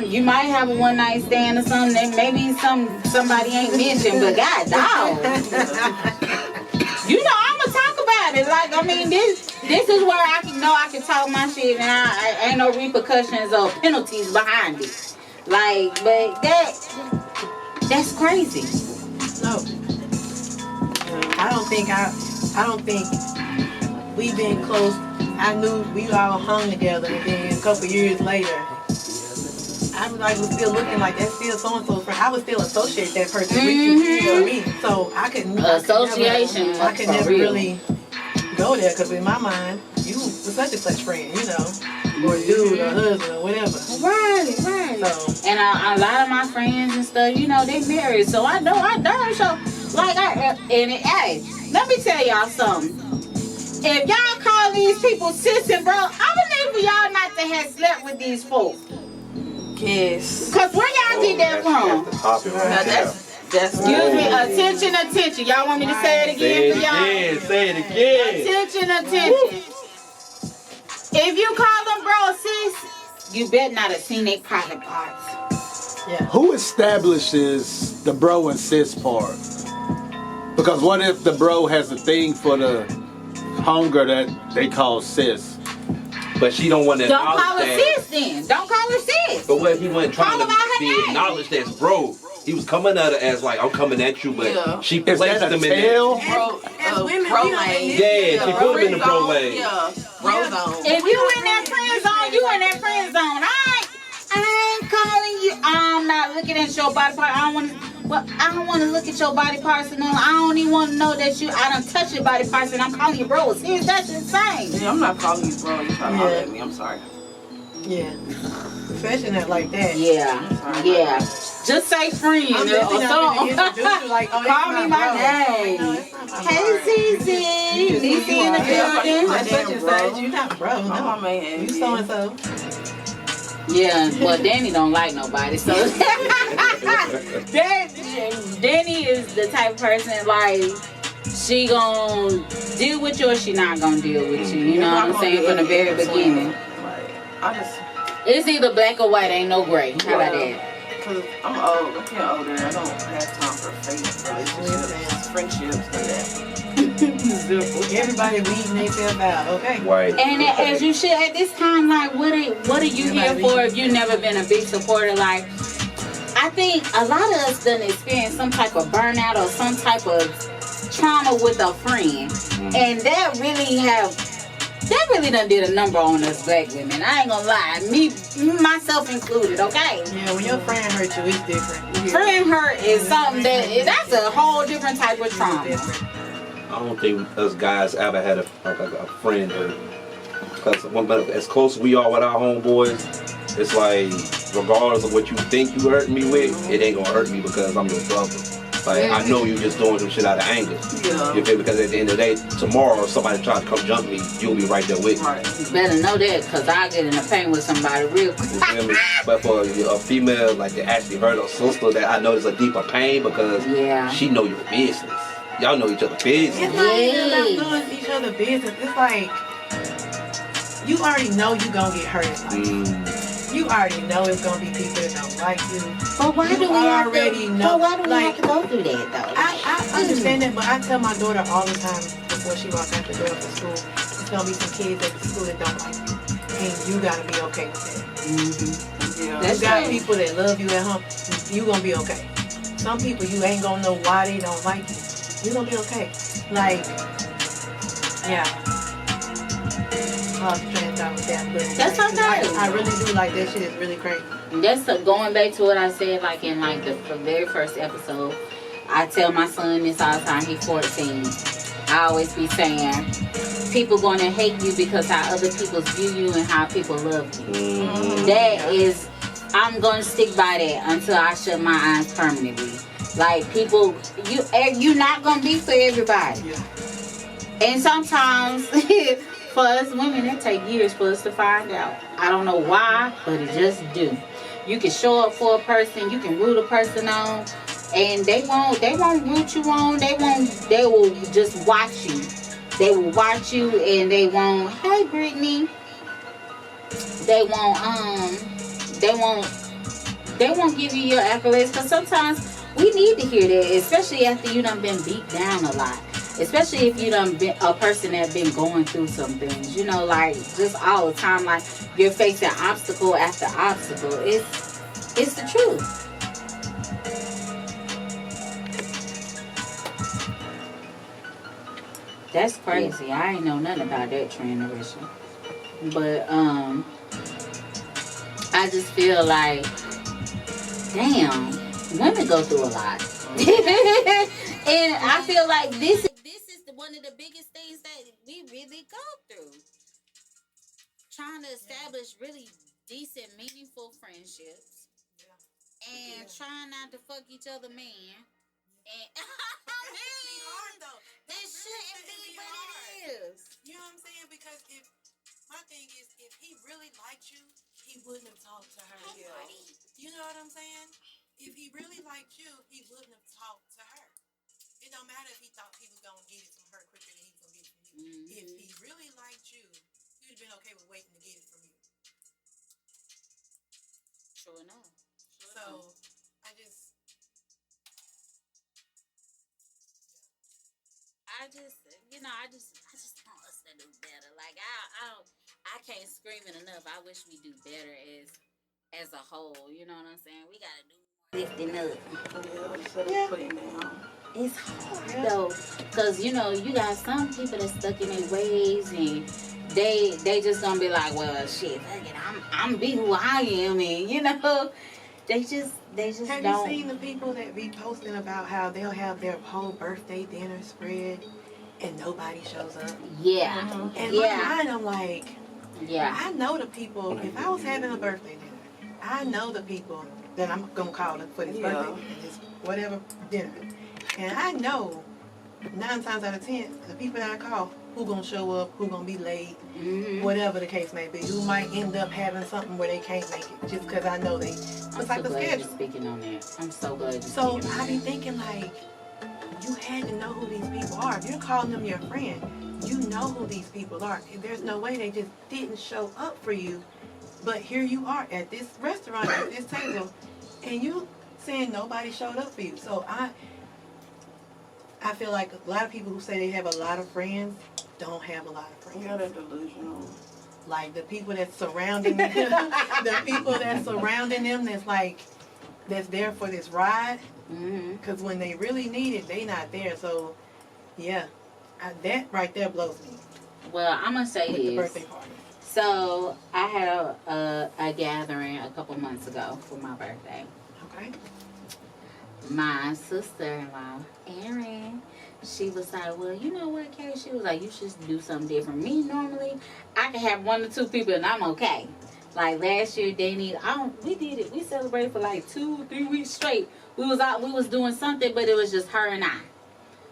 you might have a one night stand or something that maybe somebody ain't mentioned, but God dog. You know, I'ma talk about it. Like, this is where I can talk my shit, and I ain't no repercussions or penalties behind it. Like, but that's crazy. No. I don't think we been close. I knew we all hung together, and then a couple years later, I was like, was still looking like that's still so and so friend. I would still associate that person with you. You know what I mean? So I could I could never really go there, because in my mind, you was such and such friend, you know, or a dude or husband or whatever. Right. So And a lot of my friends and stuff, you know, they married, so I know I darn sure. Like hey, let me tell y'all something. If y'all call these people sis and bro, I would need for y'all not to have slept with these folks. Yes. Cause where y'all get that from? Now that's Excuse me, attention. Y'all want me to say it again for y'all? Say it again. Attention. If you call them bro sis, you better not have seen their private parts. yeah. Who establishes the bro and sis part? Because what if the bro has a thing for the hunger that they call sis? But she don't want to Don't acknowledge call her that. sis then. Don't call her sis. But what he wasn't trying Call her by her to be name. acknowledged as bro. He was coming at her as like, I'm coming at you, but Yeah. she Is placed that a him in there. tail? As women, pro we don't lane. think Yeah, she put him in the pro lane. Yeah, bro zone. If you in that friend zone, you in that friend zone. I ain't calling you. I'm not looking at your body part. I don't want to look at your body parts and all. I don't even want to know that I done touch your body parts and I'm calling you bro. See, that's insane. Yeah, I'm not calling you bro. You try to holler at me. I'm sorry. Yeah. Especially not like that. Yeah. Just say friend I'm or definitely not gonna something. introduce you like, oh, Call me my name. No, it's not my Hey, bro. Cece. Cece in the building. That's such and such. You not bro. I'm No. my man. You so and so. Yeah, well, Danny don't like nobody, so Danny is the type of person like she gonna deal with you or she not gonna deal with you. You know what I'm saying from the very beginning. Like, I just, It's either black or white, ain't no gray. How about that? cause I'm old. I'm getting older. I don't have time for fake relationships, friendships, and that. Everybody weeding themselves out. Okay. Right. And as you should at this time, like what are you here for if you've never been a big supporter? Like I think a lot of us done experienced some type of burnout or some type of trauma with a friend, and that really done did a number on us black women. I ain't gonna lie, me myself included. Okay. Yeah, when your friend hurt you, it's different. Friend hurt is something that's a whole different type of trauma. I don't think us guys ever had a friend hurt. Because as close as we are with our homeboys, it's like, regardless of what you think you hurt me with, it ain't gonna hurt me because I'm your brother. Like, I know you just doing some shit out of anger. Yeah. You feel me? Because at the end of the day, tomorrow, if somebody tries to come jump me, you'll be right there with me. Right. You better know that, because I'll get in a pain with somebody real quick. You feel me? But for a female, like, that actually hurt her sister, that I know there's a deeper pain because Yeah. she know your business. Y'all know each other's business. It's not even about Yes. doing each other business. It's like you already know you gonna get hurt. You already know it's gonna be people that don't like you. But why You do we have already to, know, but why do we like- have to go through that, though? I understand that, but I tell my daughter all the time before she walks out the door for school, it's gonna be some kids at the school that don't like you, and you gotta be okay with that. Yeah. That's You got right. people that love you at home, you gonna be okay. Some people you ain't gonna know why they don't like you. You gonna be okay. Like, yeah. That's okay. I really do like that shit. Is really crazy. That's going back to what I said, like in like the very first episode. I tell my son this all the time. He's 14. I always be saying, people gonna hate you because how other people view you and how people love you. That is, I'm gonna stick by that until I shut my eyes permanently. Like people, you're not gonna be for everybody. Yeah. And sometimes for us women, it take years for us to find out. I don't know why, but it just do. You can show up for a person, you can root a person on, and they won't root you on. They will just watch you. They will watch you, and they won't. Hey, Brittany. They won't give you your accolades, because sometimes we need to hear that, especially after you done been beat down a lot. Especially if you done been a person that been going through some things, you know, like just all the time, like you're facing obstacle after obstacle. It's the truth. That's crazy. I ain't know nothing about that transition. But I just feel like, damn, women go through a lot. And I feel like this is one of the biggest things that we really go through. Trying to establish really decent, meaningful friendships. And trying not to fuck each other, man. And this shouldn't be what it is. You know what I'm saying? Because if my thing is, if he really liked you, he wouldn't have talked to her. You know what I'm saying? If he really liked you, he wouldn't have talked to her. It don't matter if he thought he was gonna get it from her quicker than he was gonna get it from you. If he really liked you, he'd have been okay with waiting to get it from you. True enough. So I just want us to do better. Like I can't scream it enough. I wish we do better as a whole. You know what I'm saying? We gotta do more lifting up. Yeah. Putting down. It's hard though, cause you know you got some people that stuck in their ways and they just gonna be like, well, shit, fuck it, I'm be who I am, and you know, they just have don't. you seen the people that be posting about how they'll have their whole birthday dinner spread and nobody shows up? Yeah, And yeah, my mind, I'm like, yeah. I know the people. If I was having a birthday dinner, I know the people that I'm gonna call it for this Yeah. birthday dinner, this whatever dinner. And I know 9 times out of 10, the people that I call, who gonna show up, who gonna be late, whatever the case may be, who might end up having something where they can't make it, just because I know they. I'm It's so like a glad you're schedule. speaking on that. I'm so glad you're So speaking on I be that. thinking like, you had to know who these people are. If you're calling them your friend, you know who these people are. And there's no way they just didn't show up for you. But here you are at this restaurant, at this table, and you saying nobody showed up for you. So I feel like a lot of people who say they have a lot of friends don't have a lot of friends. Yeah, they're delusional. Like the people that's surrounding them, the people that's surrounding them that's there for this ride. Because when they really need it, they not there. So, yeah, that right there blows me. Well, I'm gonna say With the this. birthday party. So I had a gathering a couple months ago for my birthday. Okay. My sister-in-law, Erin, she was like, well, you know what, Kay? She was like, you should do something different. Me, normally, I can have 1 or 2 people and I'm okay. Like last year, Danny, we did it. We celebrated for like 2-3 weeks straight. We was doing something, but it was just her and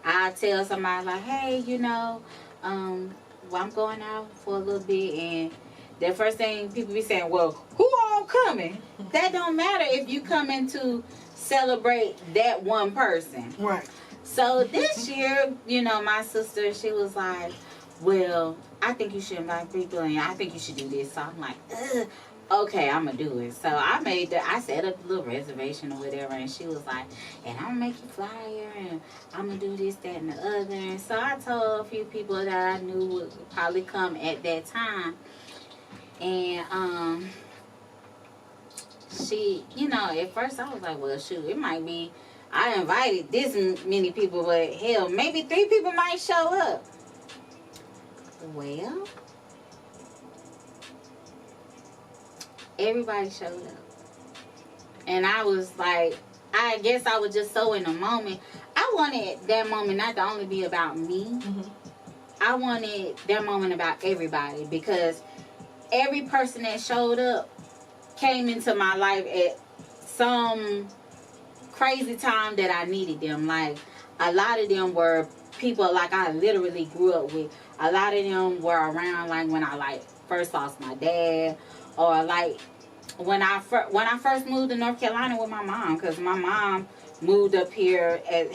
I tell somebody like, hey, well, I'm going out for a little bit, and the first thing people be saying, well, who all coming? That don't matter if you coming to celebrate that one person. Right. So this year, my sister, she was like, well, I think you should invite people, and I think you should do this. So I'm like, ugh. Okay, I'm gonna do it. So I set up a little reservation or whatever, and she was like, and I'm gonna make you flyer, and I'm gonna do this, that, and the other. And so I told a few people that I knew would probably come at that time. And she, at first I was like, well, shoot, it might be, I invited this many people, but hell, maybe 3 people might show up. Well, everybody showed up. And I was like, I guess I was just so in the moment. I wanted that moment not to only be about me. Mm-hmm. I wanted that moment about everybody, because every person that showed up came into my life at some crazy time that I needed them. Like, a lot of them were people like I literally grew up with. A lot of them were around like when I first lost my dad, or like when I first moved to North Carolina with my mom, because my mom moved up here as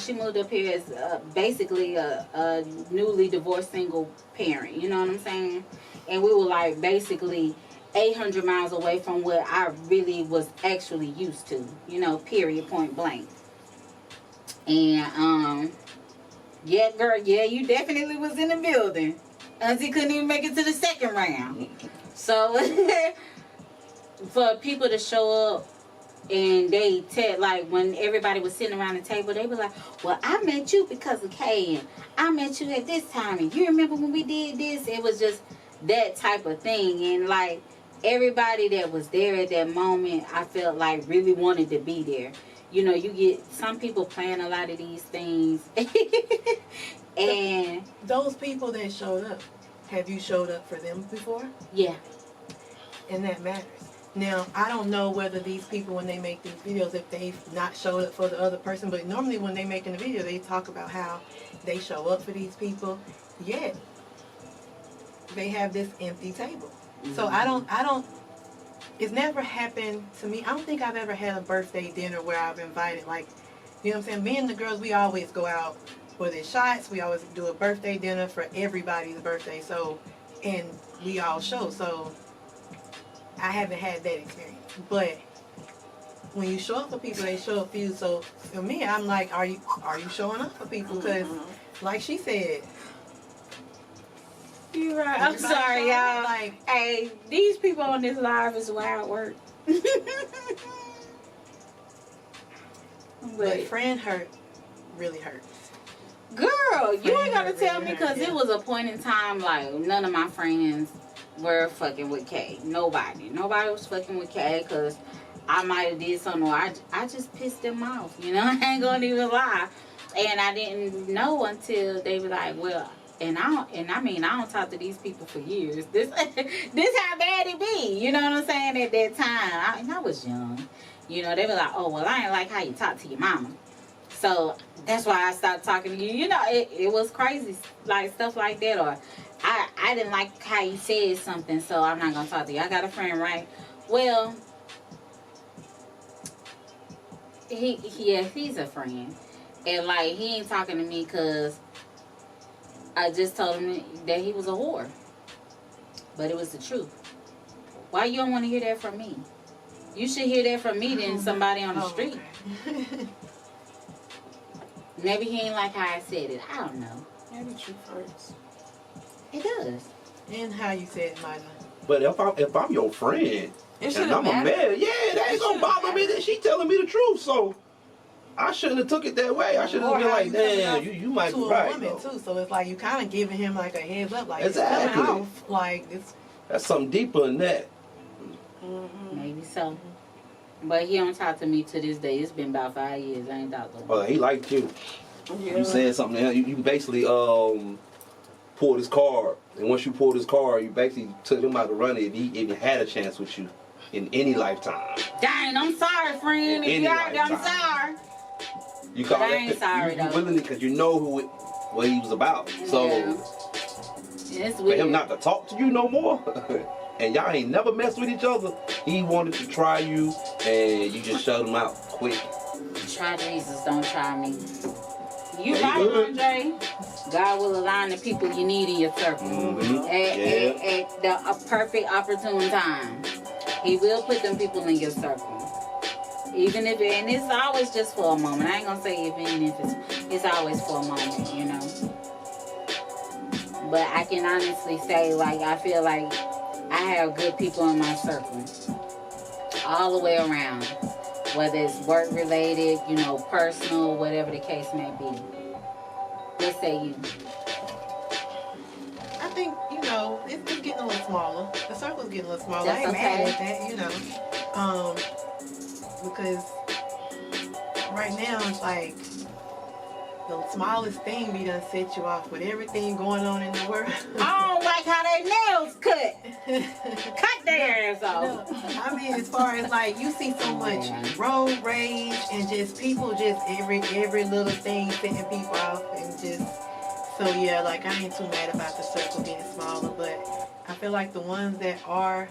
she moved up here as basically a newly divorced single parent. You know what I'm saying? And we were like basically 800 miles away from what I really was actually used to. Period, point blank. And yeah, girl, yeah, you definitely was in the building. Auntie couldn't even make it to the second round. So for people to show up and they like when everybody was sitting around the table, they were like, well, I met you because of Kay, and I met you at this time, and you remember when we did this? It was just that type of thing. And like everybody that was there at that moment, I felt like really wanted to be there. You get some people plan a lot of these things. And those people that showed up, have you showed up for them before? Yeah. And that matters. Now, I don't know whether these people, when they make these videos, if they've not showed up for the other person, but normally when they make in the video, they talk about how they show up for these people, yet they have this empty table. Mm-hmm. So I don't, it's never happened to me. I don't think I've ever had a birthday dinner where I've invited, like, you know what I'm saying? Me and the girls, we always go out for the shots. We always do a birthday dinner for everybody's birthday. So, and we all show. So, I haven't had that experience. But when you show up for people, they show up for you. So, for me, I'm like, are you showing up for people? Because, like she said, you're right. I'm sorry, y'all. Like, hey, these people on this live is wild work. But friend hurt really hurts. Girl, you ain't gotta tell me, because yeah. it was a point in time like none of my friends were fucking with Kay. Nobody was fucking with Kay, because I might have did something or I just pissed them off. I ain't gonna even lie. And I didn't know until they were like, well, I don't talk to these people for years. This how bad it be. You know what I'm saying? At that time, I was young. They were like, oh, well, I ain't like how you talk to your mama. So that's why I stopped talking to you. It was crazy, like stuff like that. Or I didn't like how you said something, so I'm not going to talk to you. I got a friend, right? Well, he's a friend. And like, he ain't talking to me because I just told him that he was a whore. But it was the truth. Why you don't want to hear that from me? You should hear that from me than somebody on the street. Okay. Maybe he ain't like how I said it. I don't know. Maybe truth hurts. It does. And how you said it, Mila. But if I'm your friend It and shouldn't I'm a matter. man, yeah, that ain't gonna bother me that she telling me the truth. So I shouldn't have took it that way. I should have Or been how like, you coming damn, off you might to be a right. woman Though. too, so it's like you kind of giving him like a heads up, like Exactly. it's coming off, like it's. That's something deeper than that. Maybe so. But he don't talk to me to this day. It's been about 5 years. I ain't talked to him. Well, he liked you. Yeah. You said something. You basically pull this card, and once you pull this card, you basically took him out to run it if he had a chance with you in any lifetime. Dang, I'm sorry, friend. If Any you out there, I'm lifetime. sorry. You call But I that ain't sorry, you though. willing it because you know what he was about. So Yeah. It's for weird. him not to talk to you no more, and y'all ain't never messed with each other, he wanted to try you, and you just shut him out quick. Try Jesus, don't try me. You Yeah, right, you good. Andre. God will align the people you need in your circle Mhm. at the perfect opportune time. He will put them people in your circle. Even if and it's always just for a moment. I ain't gonna say even if it's always for a moment, you know. But I can honestly say, like, I feel like I have good people in my circle all the way around, whether it's work related, you know, personal, whatever the case may be. What say you? I think, you know, it's getting a little smaller. The circle's getting a little smaller. That's I ain't mad okay. at that, you know. Because right now it's like the smallest thing be done set you off with everything going on in the world. I don't like how they nails cut. Cut their ass off. I mean, as far as like you see so much road rage and just people just every little thing setting people off and just so yeah, like I ain't too mad about the circle getting smaller, but I feel like the ones that are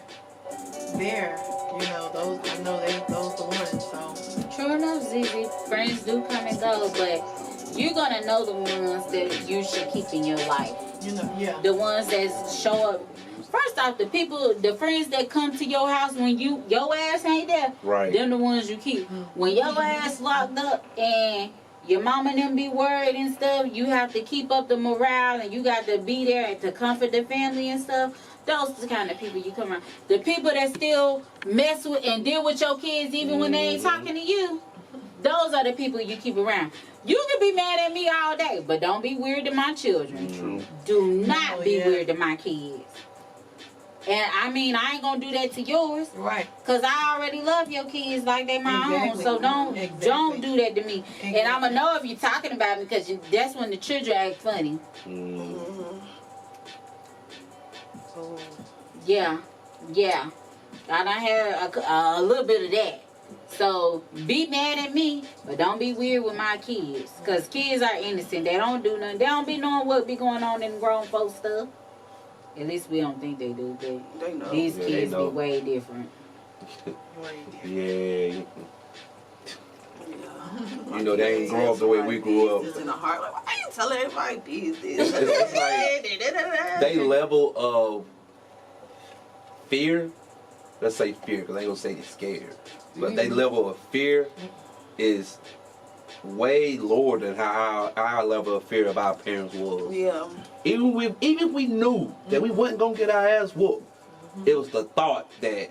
there, you know, those I know those the ones. So True enough, ZZ. Friends do come and go, but you're gonna know the ones that you should keep in your life. you know, yeah. The ones that show up. First off, the friends that come to your house when your ass ain't there, Right. them the ones you keep. When your ass locked up and your mom and them be worried and stuff, you have to keep up the morale and you got to be there to comfort the family and stuff. Those are the kind of people you come around. The people that still mess with and deal with your kids even when they ain't talking to you, those are the people you keep around. You can be mad at me all day, but don't be weird to my children. True. Do not Oh, be yeah. weird to my kids. And I mean, I ain't gonna do that to yours. Right. Cause I already love your kids like they my own. Exactly. So don't Exactly. do that to me. And I'ma know if you're talking about me because that's when the children act funny. So, Yeah. I done had a little bit of that. So be mad at me, but don't be weird with my kids. Cause kids are innocent. They don't do nothing. They don't be knowing what be going on in grown folks stuff. At least we don't think they do, but They know. these Yeah, they kids be know. way different. Yeah. Yeah. You know, they ain't grow up the way we grew up. It's in the heart. Like, why you telling everybody these? It's like they level of fear, let's say fear, because I ain't gonna say they're scared, but they level of fear is way lower than how our level of fear of our parents was. Yeah. Even if we knew that we wasn't gonna get our ass whooped, it was the thought that,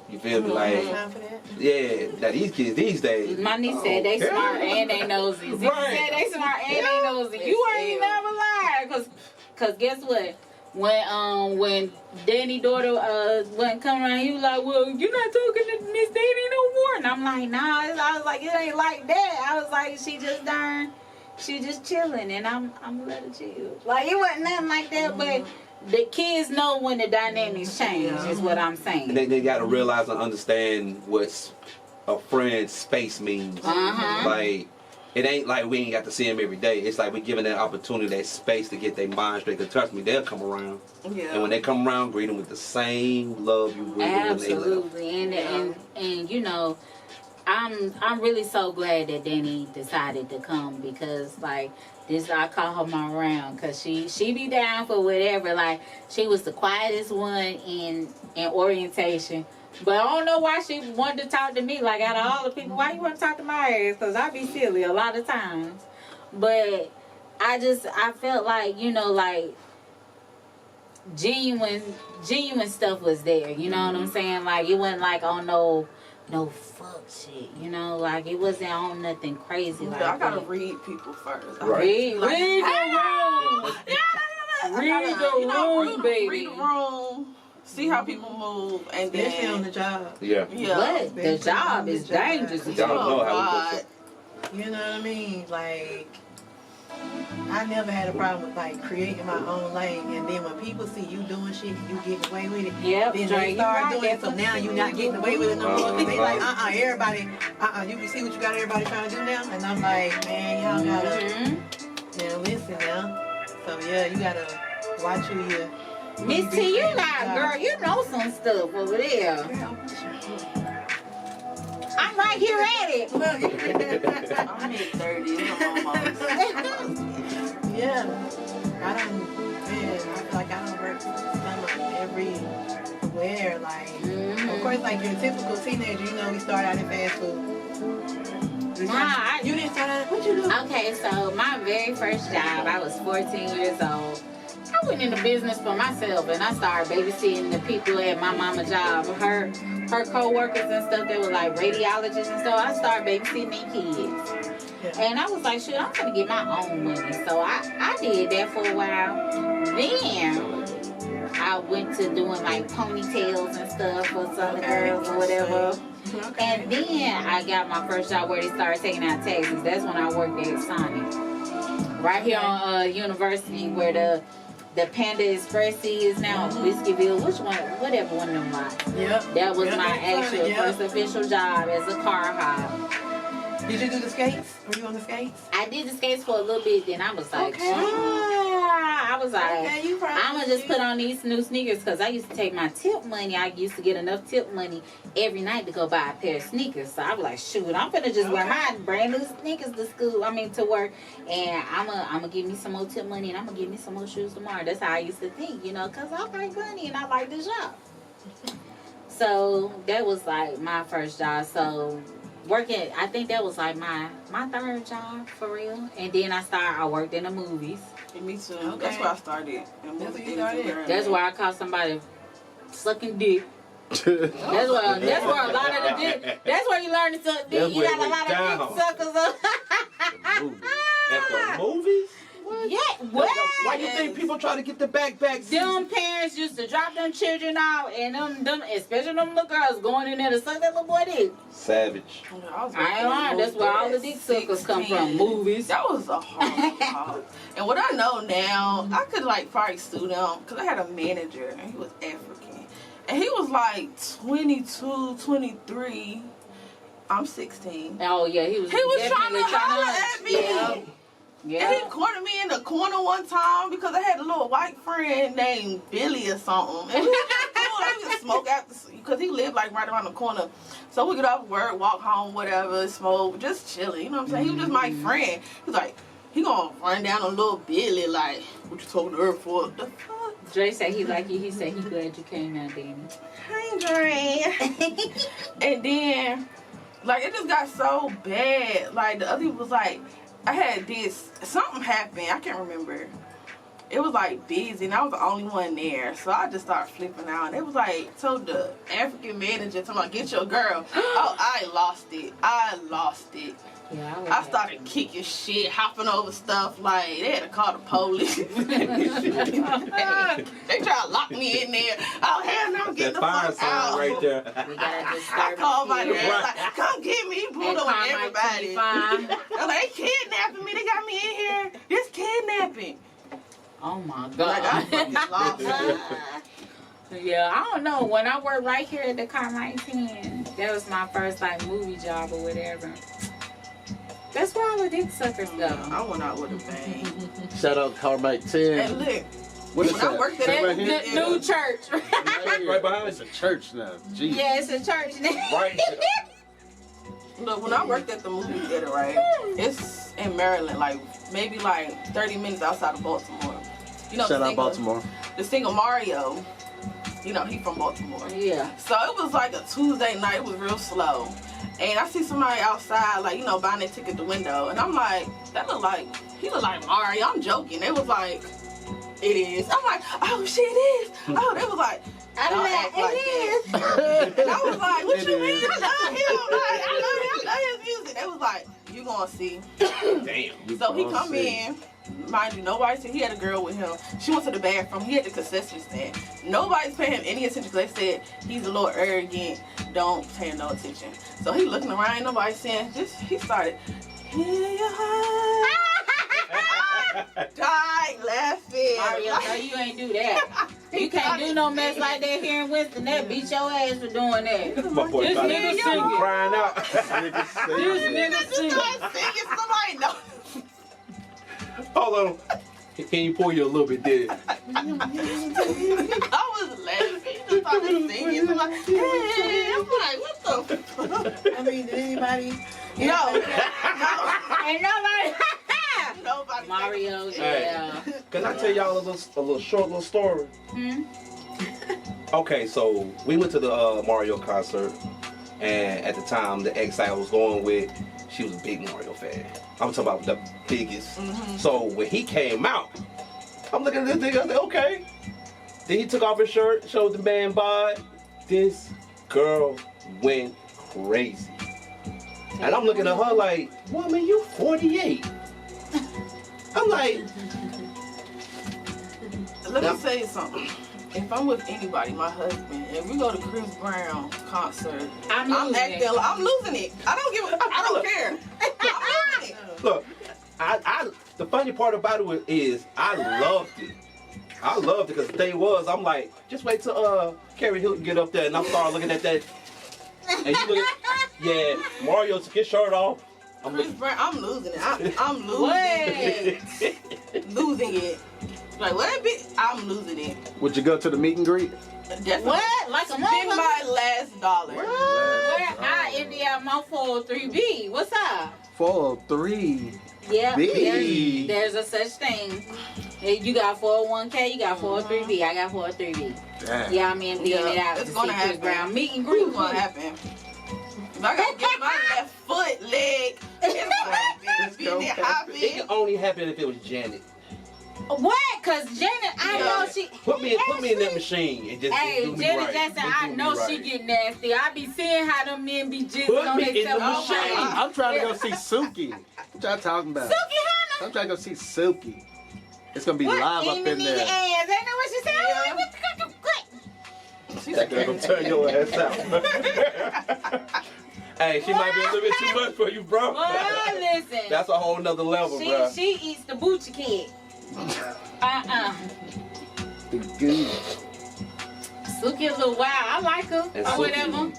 you feel me, like, time for that? yeah, that these kids these days. My niece said they smart and they nosy. She Right. said they smart and they nosy. You ain't never lied, cause guess what? When Danny's daughter wasn't coming around, he was like, "Well, you're not talking to Miss Danny no more." And I'm like, "Nah." I was like, "It ain't like that." I was like, "She just chilling, and I'm gonna let her chill." Like it wasn't nothing like that, but the kids know when the dynamics change. Is what I'm saying. And they got to realize and understand what a friend's space means. Uh-huh. Like, it ain't like we ain't got to see them every day. It's like we giving that opportunity, that space to get their mind straight. Because trust me, they'll come around. Yeah. And when they come around, greet them with the same love you greet them when they left. Absolutely, and you know, I'm really so glad that Danny decided to come because like this, I call her my round because she be down for whatever. Like she was the quietest one in orientation. But I don't know why she wanted to talk to me. Like out of all the people, why you want to talk to my ass? Because I be silly a lot of times. But I felt like, you know, like genuine stuff was there. You know what I'm saying? Like it wasn't like on no fuck shit. You know, like it wasn't on nothing crazy like I gotta that. read people first. Right. Read the room. Read the room, baby. Read the room. See how people move, and Especially on then the job. Yeah. yeah. But the job is dangerous. Y'all know how we God. go. You know what I mean? Like, I never had a problem with like creating my own lane, and then when people see you doing shit, you getting away with it. Yep, Then Dre, they you start right, doing it, so that's now what you're you not do. getting away with it no more. 'Cause they like, everybody, you see what you got everybody trying to do now, and I'm like, man, y'all gotta now listen now. So yeah, you gotta watch who you. Miss T, you not, girl, you know some stuff over there. I'm right here at it. I'm mid-30s. I'm almost. Yeah, I feel like I don't work stomach everywhere. Like, of course, like your typical teenager, you know, we start out in fast food. Nah, You didn't start out, what you do? Okay, so my very first job, I was 14 years old. I went into business for myself and I started babysitting the people at my mama's job. Her co-workers and stuff, they were like radiologists and stuff. I started babysitting their kids. Yeah. And I was like, shit, I'm gonna get my own money. So I did that for a while. Then I went to doing like ponytails and stuff for some of the girls or whatever. Okay. And then I got my first job where they started taking out taxis. That's when I worked at Sonic. Right here on University where the Panda Express is now, Whiskeyville, whatever one of them lots. Yep. That was Yep, my that's actual funny, yep. first official job as a car hop. Did you do the skates? Were you on the skates? I did the skates for a little bit, then I was like, Okay. I was like, Okay, you probably I'm gonna just put on these new sneakers because I used to take my tip money. I used to get enough tip money every night to go buy a pair of sneakers. So I was like, shoot, I'm gonna just wear my brand new sneakers to school. To work, and I'm gonna give me some more tip money, and I'm gonna give me some more shoes tomorrow. That's how I used to think, because I like money and I like the job. So that was like my first job. So working, I think that was like my third job for real. And then I worked in the movies. And me too. Okay. That's where I started. And That's where you movie started? theaters. That's where I caught somebody sucking dick. That's where a lot of the dick. That's where you learn to suck dick. That's You where got a it lot went of dick suckers up. At the movies? Yeah, what? Why you think people try to get the backpacks? Them parents used to drop them children out, and them especially them little girls going in there to suck that little boy dick. Savage. I ain't lying. That's where all the dick suckers come from. Movies. That was a hard job. And what I know now, I could probably sue them because I had a manager and he was African. And he was like 22, 23. I'm 16. Oh yeah, he was trying definitely to holler at me. Yeah. And he cornered me in the corner one time because I had a little white friend named Billy or something. And we was just cool. I used to smoke after, because he lived right around the corner. So we get off work, walk home, whatever, smoke, just chilling. You know what I'm saying? He was just my friend. He's like, he gonna run down on little Billy like, what you talking to her for? The fuck? Dre said he like you. He said he glad you came now, Danny. Hey, Dre. And then, it just got so bad. The other people was like, I had something happened. I can't remember. It was busy, and I was the only one there. So I just started flipping out. And it was told the African manager, get your girl. Oh, I lost it. Yeah, I started kicking shit, hopping over stuff. They had to call the police. They tried to lock me in there. Oh, hell no, get That the fire fuck sign out. right there. We gotta just I start called my the dad, spirit. come get me. He pulled And over Carmike everybody. 25. I'm they kidnapping me. They got me in here. This kidnapping. Oh my I god. fucking lost. Yeah, I don't know. When I worked right here at the Carmike 10, that was my first movie job or whatever. That's where all the dick suckers go. I went out with a bang. Shout out Carmike 10. And look, What is when I that? worked That at right The here? new church. Right behind It's a church now. Jeez. Yeah, it's a church now. Right. look, when I worked at the movie theater, right, it's in Maryland, maybe 30 minutes outside of Baltimore. You know, Shout out Baltimore. The singer Mario, he from Baltimore. Yeah. So it was a Tuesday night. It was real slow. And I see somebody outside, buying their ticket at the window. And I'm like, he look like Mario. I'm joking. They was like, it is. I'm like, oh, shit, it is. Oh, they was like, I'm don't like, act like it that. And I was like, what you It mean? is. I love his music. They was like, you gonna see. Damn. So he come in. Mind you, nobody said he had a girl with him. She went to the bathroom. He had the concession stand. Nobody's paying him any attention because they said he's a little arrogant. Don't pay him no attention. So he looking around. Nobody saying. He started. Hear your heart. dying laughing. Mario, no, you ain't do that. You can't do no mess like that here in Winston. That beat your ass for doing that. My boy This started nigga singing. crying out. This nigga singing. Singing, somebody know. Hold on. Can you pour you a little bit there? I was laughing. He just started singing. I'm like, hey. I'm like, what the fuck? I mean, did anybody? No. Ain't nobody. Nobody. Mario, Hey. yeah. Can I tell y'all a little short little story? Hmm? Okay, so we went to the Mario concert, and at the time the ex I was going with, she was a big Mario fan. I'm talking about the biggest. So when he came out, I'm looking at this nigga, I said, okay. Then he took off his shirt, showed the man bod. This girl went crazy. And I'm looking at her like, woman, you 48. I'm like, Let me say something. If I'm with anybody, my husband, and we go to Chris Brown concert, I'm losing it. I don't care. I'm losing it. look, the funny part about it is I loved it. I loved it because the thing was, I'm like, just wait till Carrie Hilton get up there, and I'm starting looking at that. And you look at, yeah, Mario took his shirt off. Chris Brown, I'm losing it. I'm losing Wait. it. Losing it. Like, what bitch? I'm losing it. Would you go to the meet and greet? Definitely. What? Like a Spend motherfucker? my last dollar. Where I India my 403B? What's up? 403. Yeah, B. there's a such thing. Hey, you got 401k, you got 403B, I got 403B. Damn. Yeah, I'm in being it out It's to gonna see Chris happen. Brown. Meet and greet. What's gonna happen? If I gotta get my left foot, leg, it's gonna happen. Be there It hopping. can only happen if it was Janet. What? Cause Janet, I Yeah. know she. Put me in that machine and just Hey, do me Janet right. Jackson, Just I do me know right. she get nasty. I be seeing how them men be jizzing Put on me in the themselves. machine. I'm trying to go see Suki. What y'all talking about? Suki Hannah. I'm trying to go see Suki. It's gonna be What? live up in nigga there. ass. Ain't that what she said? Yeah. I'm like, what? She's That girl gonna turn your ass out. Hey, she might be a little bit too much for you, bro. Well, listen. That's a whole nother level, bro. She eats the boochie kid. The goose. Suki a little wild. I like her. And Or Suki- whatever.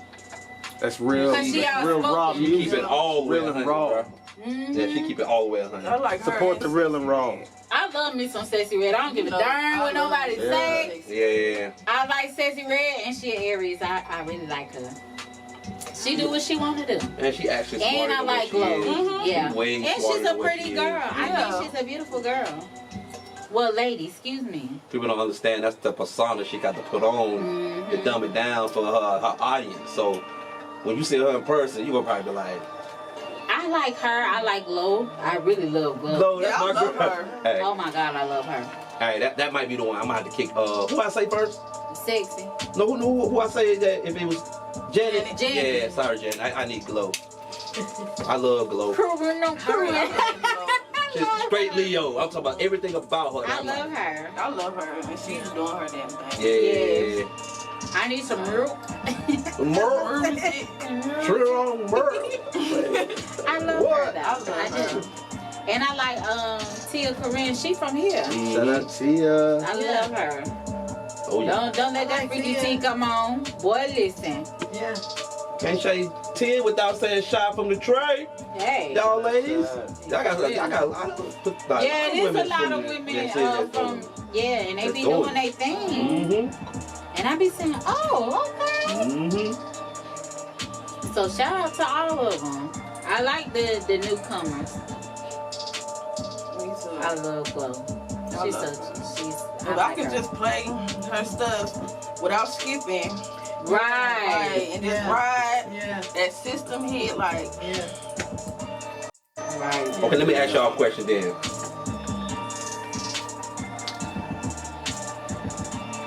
That's real. Cause she That's real outspoken. raw She keep music. it all the way Real and 100, raw. bro. Mm-hmm. Yeah, she keep it all the way 100. I like her. Support the real and raw. I love me some Sexy Red. I don't give a No, darn what I love nobody it. say. Yeah. I like Sexy Red and she an Aries. I really like her. She do what she want to do. And she actually smart. And I like Glow. Yeah. Way And smarter she's a than what pretty she girl. is. I Yeah. think she's a beautiful girl. Well, lady, excuse me. People don't understand that's the persona she got to put on to dumb it down for her audience. So when you see her in person, you gonna probably be like, I like her. I like Glow. I really love Glow. "No, that's Yeah, I my love girl." her. Hey, Oh my God, I love her. hey, that might be the one. I'm gonna have to kick. Who I say first? Sexy. No, who I say that if it was Janet? Janet. Yeah, sorry, Janet. I need Glow. I love Glow. Proving no proving. She's straight Leo. I'm talking about everything about her. I love her. I love her, and she's doing her damn thing. Yeah. I need some milk. Merle. True Merle. I love What? her though. I love I do. And I like Tia Corinne. She from here. Shout out to ya. I love her. Oh yeah. Don't let that freaky tea come on. Boy, listen. Yeah. Can't say 10 without saying shot from the tray. Hey. Y'all ladies. Y'all got a lot of like, Yeah, there's a women lot from of the- women that's it, from and they Let's be do doing it. their thing. Mm-hmm. And I be saying, oh, okay. Mm-hmm. So shout out to all of them. I like the newcomers. Me too. I love Glow. She's love she's. If I like could her. just play her stuff without skipping, Right. and just Yeah. ride Yeah. that system hit, like, Yeah. Right. Okay, let me ask y'all a question then.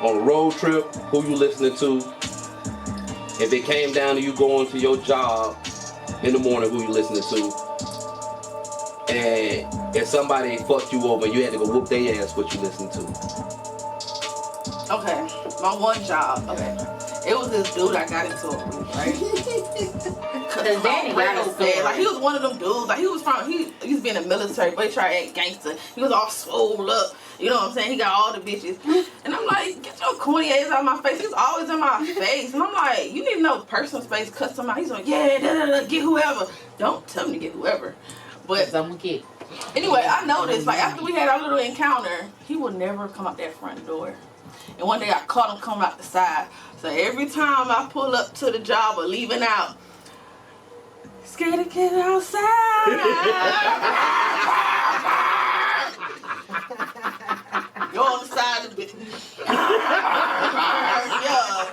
On a road trip, who you listening to? If it came down to you going to your job in the morning, who you listening to? And if somebody fucked you over and you had to go whoop their ass, what you listening to? okay, my one job, okay. It was this dude I got into it with, right? Cause Danny got a story. Like he was one of them dudes. Like he used to be in the military, but he tried to act gangster. He was all swole up. You know what I'm saying? He got all the bitches. And I'm like, get your corny ass out of my face. He's always in my face. And I'm like, you need to know personal space, cut somebody. He's like, yeah, get whoever. Don't tell me to get whoever. But I'm gonna get. anyway, I noticed, like, after we had our little encounter, he would never come out that front door. And one day I caught him coming out the side. So every time I pull up to the job or leaving out, scared to get outside. Go on the side of the bitch. Yeah.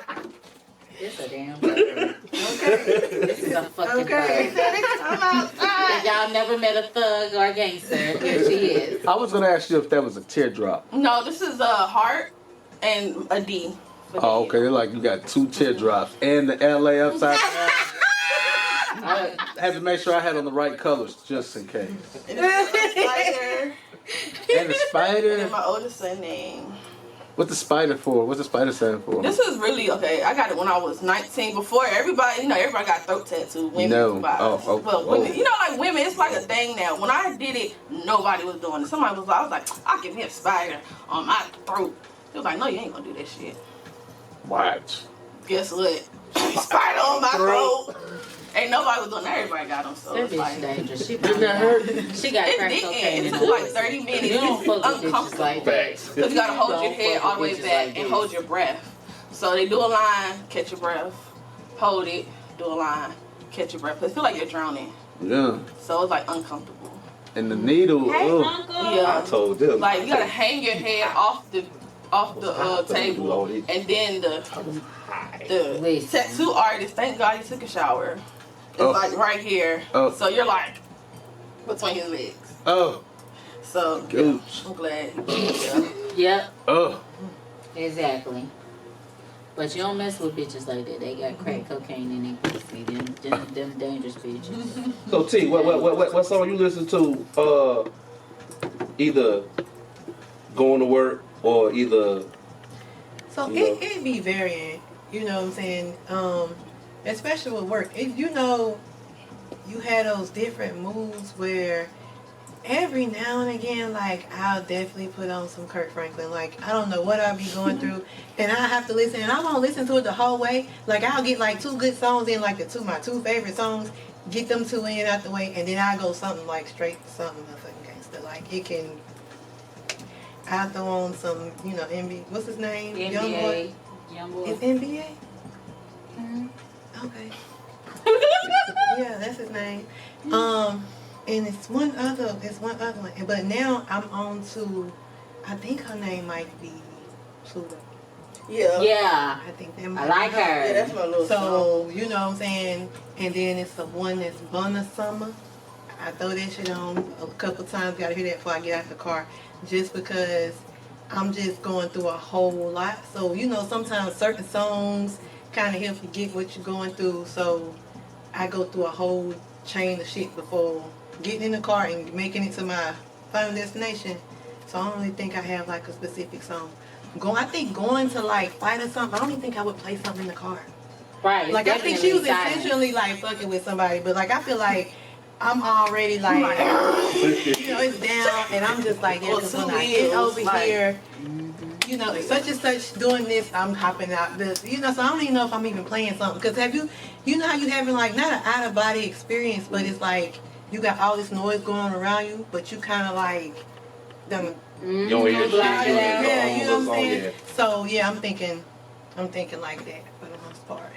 This a damn bird. This is a fucking bird. I'm outside. If y'all never met a thug or a gangster, here she is. I was gonna ask you if that was a teardrop. No, this is a heart and a D. Oh, okay. Like you got 2 teardrops and the LA upside down. I had to make sure I had on the right colors just in case. And the spider. And the spider. And my oldest son name. What's the spider for? What's the spider stand for? This is really okay. I got it when I was 19. Before everybody, everybody got throat tattoo. Women, No. guys. Oh, well, women, like women, it's like a thing now. When I did it, nobody was doing it. Somebody was like, I was like, I'll give me a spider on my throat. He was like, no, you ain't gonna do that shit. Watch. Guess what? Spider on my throat. Ain't nobody was doing that. Everybody got them. So That it's bitch like, dangerous. She Didn't that hurt? She got it crack cocaine didn't. in It her took like pussy. 30 minutes. You don't It's fuck with bitches uncomfortable. like that. Facts. Because you gotta hold your Don't head fuck all the with way bitches back like and this. hold your breath. So they do a line, catch your breath, hold it, do a line, catch your breath. It feel like you're drowning. Yeah. So it's like uncomfortable. And the needle. Hey, ugh. uncle. Yeah. I told them. Like you gotta hang your head off the table, and then the Listen. tattoo artist. Thank God he took a shower. It's Oh. like right here. Oh. So you're like between his legs. Oh. So Gooch. I'm glad. Yeah. Yep, Oh. exactly. But you don't mess with bitches like that. They got crack cocaine in their pussy. Them dangerous bitches. So T, what song you listen to? Either going to work or either. So it be varying, you know what I'm saying? Especially with work. If you had those different moods where every now and again, like, I'll definitely put on some Kirk Franklin. Like, I don't know what I'll be going through, and I have to listen, and I won't listen to it the whole way. Like, I'll get like 2 good songs in, like my 2 favorite songs, get them 2 in out the way, and then I'll go something like straight something motherfucking gangster. Like, it can. I'll throw on some, NBA. What's his name? NBA. Youngboy. It's NBA? Okay. Yeah, that's his name. And it's one other one. But now I'm on to, I think her name might be Pluto. Yeah. I think that might I like be her. Yeah, that's my little song. So, you know what I'm saying? And then it's the one that's Bunna Summer. I throw that shit on a couple times. Gotta hear that before I get out the car. Just because I'm just going through a whole lot. So, sometimes certain songs kind of help you get what you're going through. So, I go through a whole chain of shit before getting in the car and making it to my final destination. So, I don't really think I have like a specific song. I think going to like fight or something, I don't even think I would play something in the car. Right. it's Like, I think she was definitely silent. intentionally like fucking with somebody, but like, I feel like I'm already like, it's down, and I'm just like, yeah, because when I get over here, such and such doing this, I'm hopping out this, so I don't even know if I'm even playing something. Because how you having like, not an out of body experience, but it's like, you got all this noise going on around you, but you kind of like, them. You don't hear shit. Yeah, you know what I'm Oh, saying? yeah. So yeah, I'm thinking like that for the most part.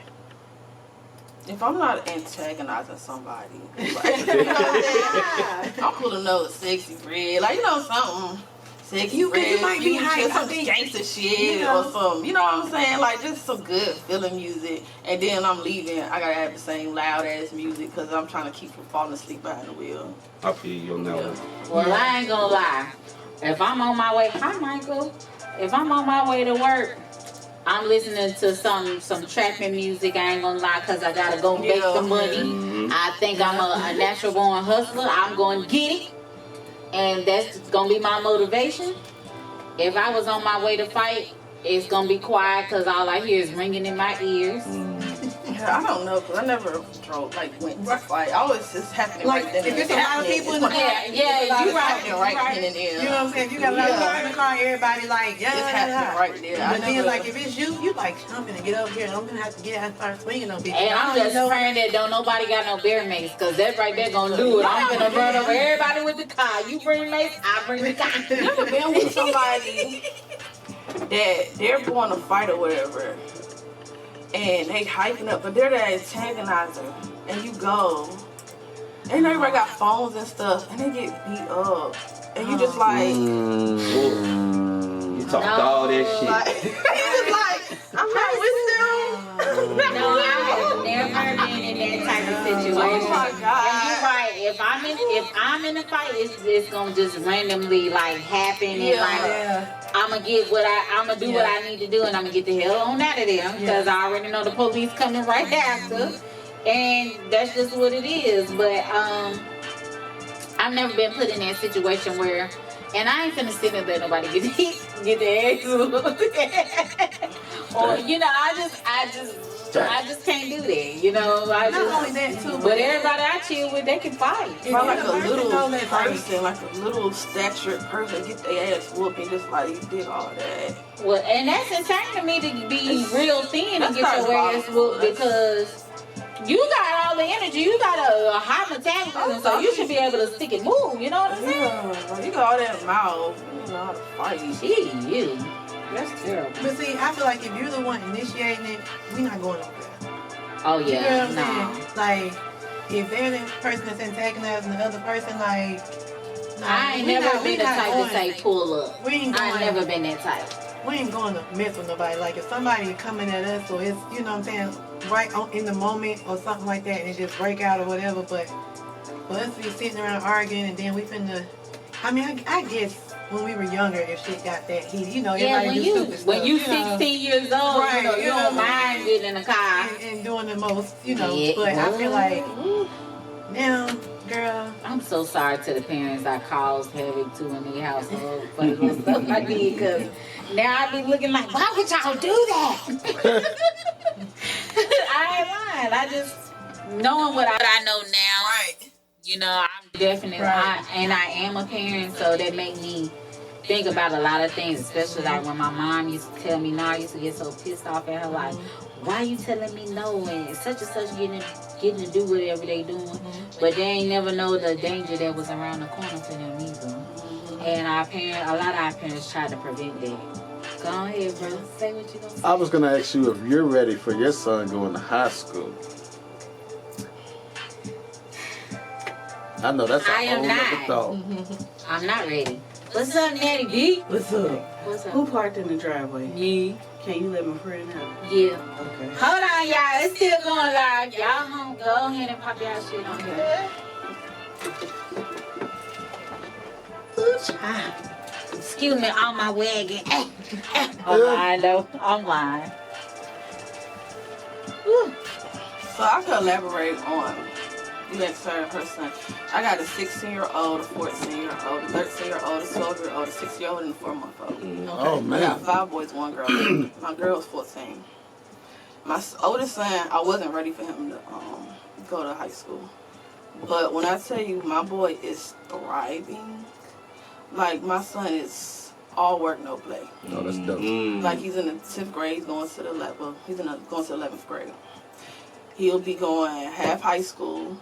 If I'm not antagonizing somebody, like, you know what I'm saying? I'm cool to know sexy red, like, something sexy You red, might be hype, some I think. gangster shit You or know. some, you know what I'm saying? Like, just some good feeling music. And then I'm leaving, I gotta have the same loud ass music because I'm trying to keep from falling asleep behind the wheel. I feel you on that one. Well, I ain't gonna lie. If I'm on my way, hi Michael. If I'm on my way to work, I'm listening to some trapping music. I ain't gonna lie, cause I gotta go make the money. I think I'm a natural born hustler. I'm gonna get it, and that's gonna be my motivation. If I was on my way to fight it's gonna be quiet because all I hear is ringing in my ears. Yeah, I don't know, because I never went to fight. I always just happening Like, right then. if it's a lot of people in the car, Yeah, you right. happening right right. then and there. you know what I'm saying? You got a lot of people in the car, everybody like, yeah, It's happening right there. But then, like, if it's you like, I'm gonna get over here and I'm gonna have to get out and start swinging on people. And I I'm don't just know. praying that don't nobody got no bear mace, because that right there gonna do it. I'm gonna run over everybody with the car. You bring mace, I bring the car. You ever been with somebody that they're going to fight or whatever, and they hyping up, but they're the antagonizer, and you go, and everybody got phones and stuff, and they get beat up, and you just like, You talked all that shit. like, you just like, I'm not with them. No, I have never been in that type of situation. Oh my And God. you're right. If I'm in a fight, it's gonna just randomly like happen, and like Yeah. I'm gonna get I'm gonna do what I need to do, and I'm gonna get the hell on out of there because I already know the police coming right after, and that's just what it is. But I've never been put in that situation where, and I ain't finna sit and let nobody get their ass whooped. Or you know, I just can't do that. You know, Not only that too, but everybody I chill with, they can fight. If like a person little know that, like- person, like a little statured person, get their ass whooping just like you did all that. Well, and that's insane to me to be real thin and That's get your not ass whooped wrong. because you got all the energy. You got a high metabolism, so you should be able to stick and move. You know what I'm saying? Yeah, like you got all that mouth, you know how to fight. Gee, you. That's terrible. But see, I feel like if you're the one initiating it, we're not going over there. Oh You know yeah, what I'm no. saying? Like, if they're the person that's antagonizing the other person, like, nah, I ain't we never not- we been the not type going to say there. pull up. We ain't I going. ain't never been that type. We ain't going to mess with nobody. Like, if somebody coming at us, or it's, you know what I'm saying, right on, in the moment or something like that, and it just break out or whatever. But for us to be sitting around arguing, and then we finna, I mean, I guess when we were younger, if shit got that heated, you know, Yeah, everybody when do you stupid stuff. when you know, 16 years old, Right, you know, you you don't know. mind getting in the car. and doing the most, you know. Yeah. But I feel like now, girl, I'm so sorry to the parents I caused havoc to in the household for the little stuff I did, because now I be looking like, why would y'all do that? I ain't lying. I just knowing what I know now. Right. You know, I'm definitely, Right. I am a parent, so that make me think about a lot of things, especially like when my mom used to tell me no. I used to get so pissed off at her, like, why you telling me no, and such getting to do whatever they doing, but they ain't never know the danger that was around the corner for them either. And a lot of our parents tried to prevent that. Go ahead, bro. Say what you gonna say. I was gonna ask you if you're ready for your son going to high school. I know that's a I am whole not. other thought. I'm not ready. What's up, Natty B? What's up? What's Who up? parked in the driveway? Me. Can you let my friend out? Yeah. Okay. Hold on, y'all. It's still going live. Y'all home. Go ahead and pop y'all shit on here. Excuse me, on my wagon. I'm lying though. I'm lying. Whew. So I could elaborate on you asked her and her son. I got a 16-year-old, a 14-year-old, a 13-year-old, a 12-year-old, a 6-year-old, and a 4-month-old. Oh I man. got 5 boys, 1 girl. My girl's 14. My oldest son, I wasn't ready for him to go to high school. But when I tell you my boy is thriving, like my son is all work, no play. Oh, that's dope. Like he's in the 10th grade, he's going to the going to 11th grade. He'll be going half high school,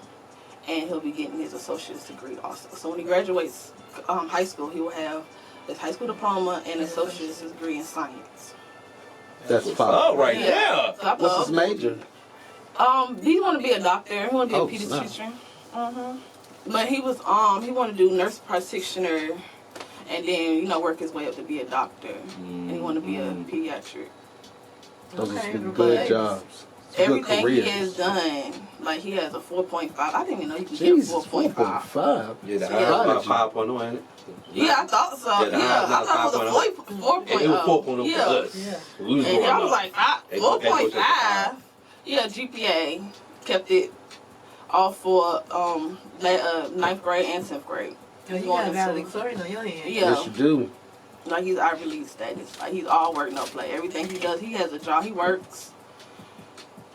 and he'll be getting his associate's degree also. So when he graduates high school, he will have his high school diploma and associate's degree in science. That's fine. Oh, right Yeah. there. So I What's his love- major? He want to be a doctor. He want to be Oh, a pediatrician. But he was he wanted to do nurse practitioner, and then work his way up to be a doctor, and he want to be a pediatric. Those are some but good jobs. Good Everything he careers. has done, like he has a 4.5. I didn't even know you could get a Jesus, 4.5. 4.5. Yeah, the Yeah. high 5.0, ain't it? Yeah, I thought so. Yeah, the Yeah, high- I thought it was a 4.0. It was 4.0 Yeah. for us. Yeah. We was And going I was up. like, 4.5. Yeah, GPA kept it all for 9th grade and 10th grade. You got a valedictorian on your hand. Yeah. Yes, you do. Like, he's Ivy League status. Like, he's all work, no play. Everything he does, he has a job. He works.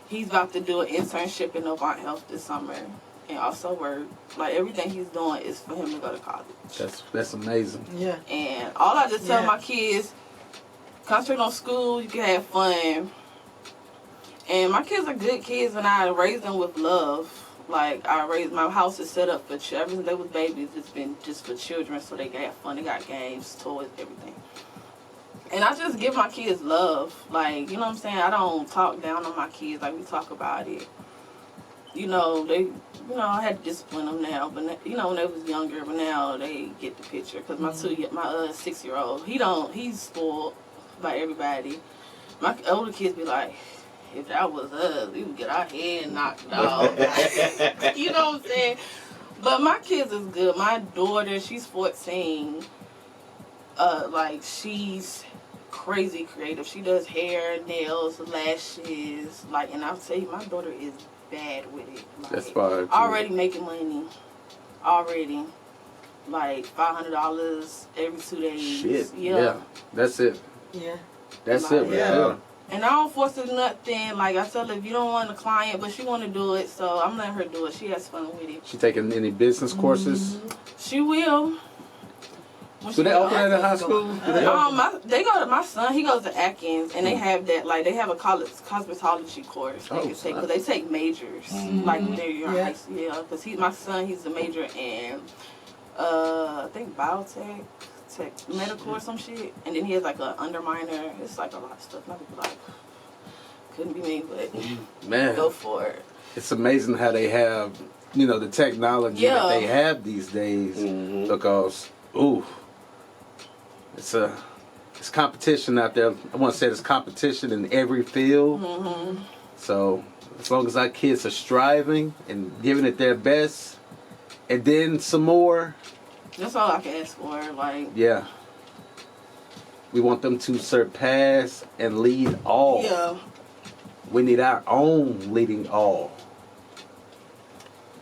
He's about to do an internship in Novant Health this summer and also work. Like, everything he's doing is for him to go to college. That's amazing. Yeah. And all I just tell Yeah. my kids, concentrate on school, you can have fun. And my kids are good kids, and I raised them with love. Like, my house is set up for ever since they was babies. It's been just for children, so they can have fun. They got games, toys, everything. And I just give my kids love. Like, you know what I'm saying? I don't talk down on my kids. Like, we talk about it. You know, I had to discipline them now. But, you know, when they was younger, but now they get the picture. Because my 6-year-old, he's spoiled by everybody. My older kids be like, if that was us, we would get our head knocked off. You know what I'm saying? But my kids is good. My daughter, she's 14. Like, she's crazy creative. She does hair, nails, lashes. Like, and I'll tell you, my daughter is bad with it. Like, That's fine. already making money. Already. Like, $500 every 2 days. Shit. Yeah. That's it. Yeah. That's Like, it. yeah. Yeah. And I don't force her nothing. Like, I tell her, if you don't want a client, but she want to do it, so I'm letting her do it. She has fun with it. She taking any business courses? She will. When Do she they go- open it in high school? Do they open? they go to my son. He goes to Atkins, and they have that. Like, they have a college cosmetology course they can take, because they take majors. Like, when they're in high school. Yeah, because my son, he's a major in, I think biotech, medical or some shit, and then he has like a under minor. It's like a lot of stuff. Not people like, couldn't be me, but Man, go for it. it's amazing how they have, the technology that they have these days. Because, it's competition out there. I want to say there's competition in every field. So as long as our kids are striving and giving it their best, and then some more. That's all I can ask for. Like, Yeah. We want them to surpass and lead all. yeah, We need our own leading all.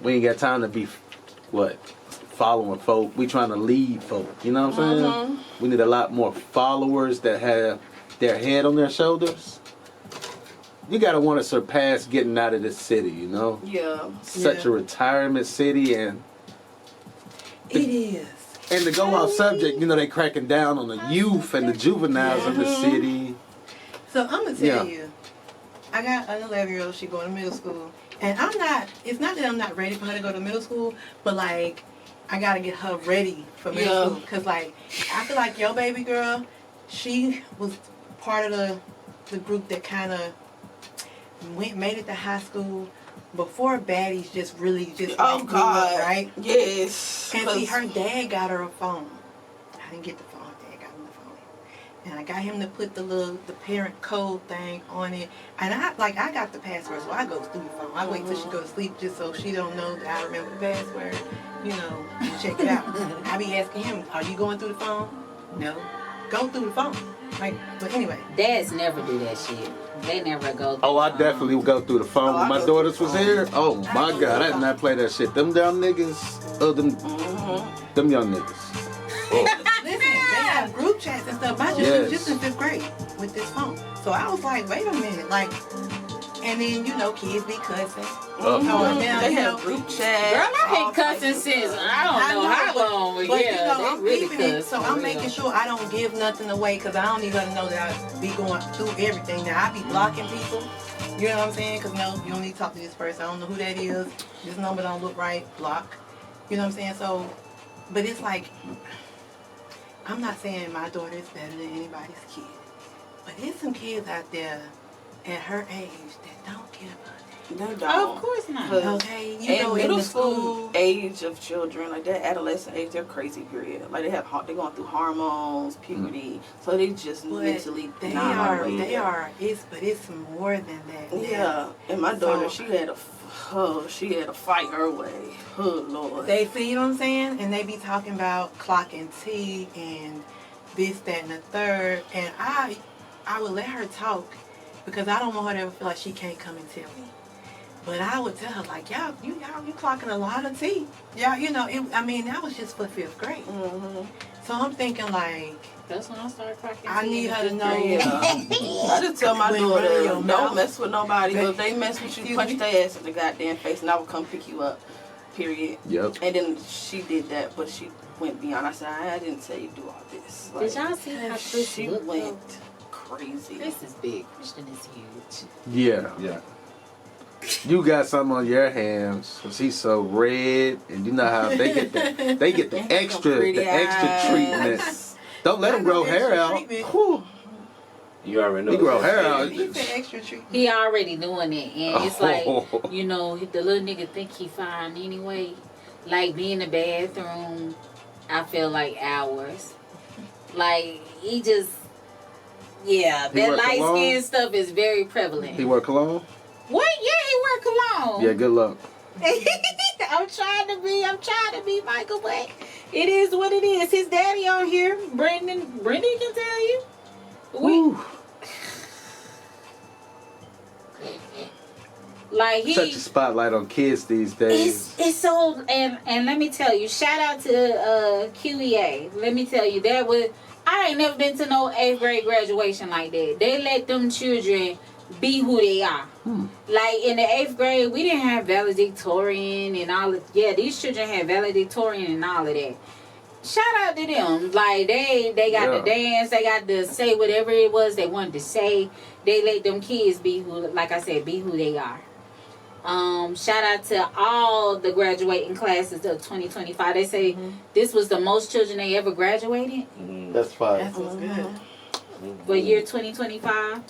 We ain't got time to be, following folk. We trying to lead folk. You know what I'm saying? We need a lot more followers that have their head on their shoulders. You got to want to surpass getting out of this city, yeah. Such a retirement city, and It is. And to go off subject, they cracking down on the youth and the juveniles of the city. So I'm gonna tell Yeah. you, I got an 11-year-old. She going to middle school, and it's not that I'm not ready for her to go to middle school, but like I gotta get her ready for middle school, because like I feel like your baby girl, she was part of the group that kind of made it to high school before baddies just really just Oh like, grew up, God, right? Yes. And see, 'Cause- her dad got her a phone. I didn't get the phone. Dad got him the phone. And I got him to put the parent code thing on it. And I got the password, so I go through the phone. I wait till she go to sleep just so she don't know that I remember the password. And check it out. I be asking him, are you going through the phone? No. Go through the phone. But anyway. Dads never do that shit. They never go. Oh, I definitely would go through the phone when my daughters was here. Oh my God, I did not play that shit. Them young niggas, them young niggas. Listen, they have group chats and stuff. My sister was just in 5th grade with this phone. So I was like, wait a minute, and then kids be cussing. They have group chat. Girl, I been cussing since I don't know how long, but yeah, I'm they really keeping it, cuss. so I'm making sure I don't give nothing away, because I don't need her to know that I be going through everything. Now I be blocking people, you know what I'm saying? Because no, you don't need to talk to this person. I don't know who that is. This number don't look right. Block. You know what I'm saying? So, but it's like, I'm not saying my daughter is better than anybody's kid, but there's some kids out there at her age that don't care about that. They don't. Of course not. Okay, And in middle the school age of children, like that adolescent age, they're crazy period. Like they're going through hormones, puberty, so they just mentally They not are. It's more than that. Yeah, and my daughter, she had to fight her way. Oh Lord. They see, you know what I'm saying? And they be talking about clocking tea and this, that, and the third. And I would let her talk, because I don't want her to ever feel like she can't come and tell me. But I would tell her, like, y'all, you clocking a lot of tea. Y'all, that was just for 5th grade. So I'm thinking, like, That's when I started cracking. I need her to know. I just tell my When daughter, running your mouth. don't mess with nobody. But if they mess with you, Excuse punch me? their ass in the goddamn face, and I will come pick you up. Period. Yep. And then she did that, but she went beyond. I said, I didn't tell you to do all this. Did y'all see how Chris She looked? went crazy. Chris is big. Christian is huge. Yeah. Yeah. You got something on your hands because he's so red, and you know how they get the extra treatment. Don't let him grow hair out. Whew. You already know. He grow hair out. He said extra treatment. He already doing it, and it's like, Oh. you know, the little nigga think he fine anyway. Like, be in the bathroom, I feel like hours. Like, he just, yeah, He that wear light cologne? skin stuff is very prevalent. He wear cologne? What? Yeah, he wear cologne. Yeah, good luck. I'm trying to be Michael, but it is what it is. His daddy on here, Brendan can tell you. Woo. Like Such a spotlight on kids these days. it's so, and let me tell you, shout out to QEA. Let me tell you, I ain't never been to no 8th grade graduation like that. They let them children be who they are. Like in the 8th grade, we didn't have valedictorian and all of, yeah, these children had valedictorian and all of that. Shout out to them. Like they got to dance, they got to say whatever it was they wanted to say. They let them kids be who, like I said, be who they are. Shout out to all the graduating classes of 2025. They say this was the most children they ever graduated That's fine. That's what's good. for year 2025.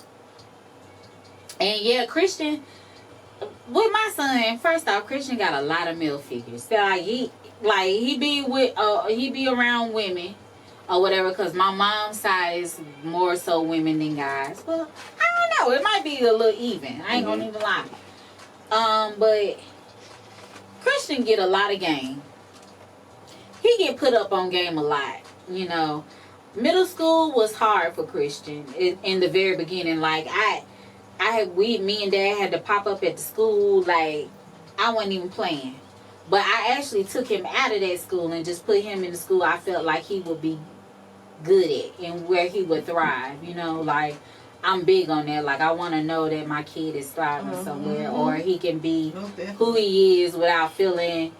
And yeah, Christian, with my son, first off, Christian got a lot of male figures. So he be around women or whatever, because my mom's side is more so women than guys. Well, I don't know, it might be a little even. I ain't gonna even lie. But Christian get a lot of game. He get put up on game a lot, you know. Middle school was hard for Christian in the very beginning. Like me and Dad had to pop up at the school. Like I wasn't even playing, but I actually took him out of that school and just put him in the school I felt like he would be good at and where he would thrive. You know, like I'm big on that. Like I want to know that my kid is thriving somewhere, or he can be who he is without feeling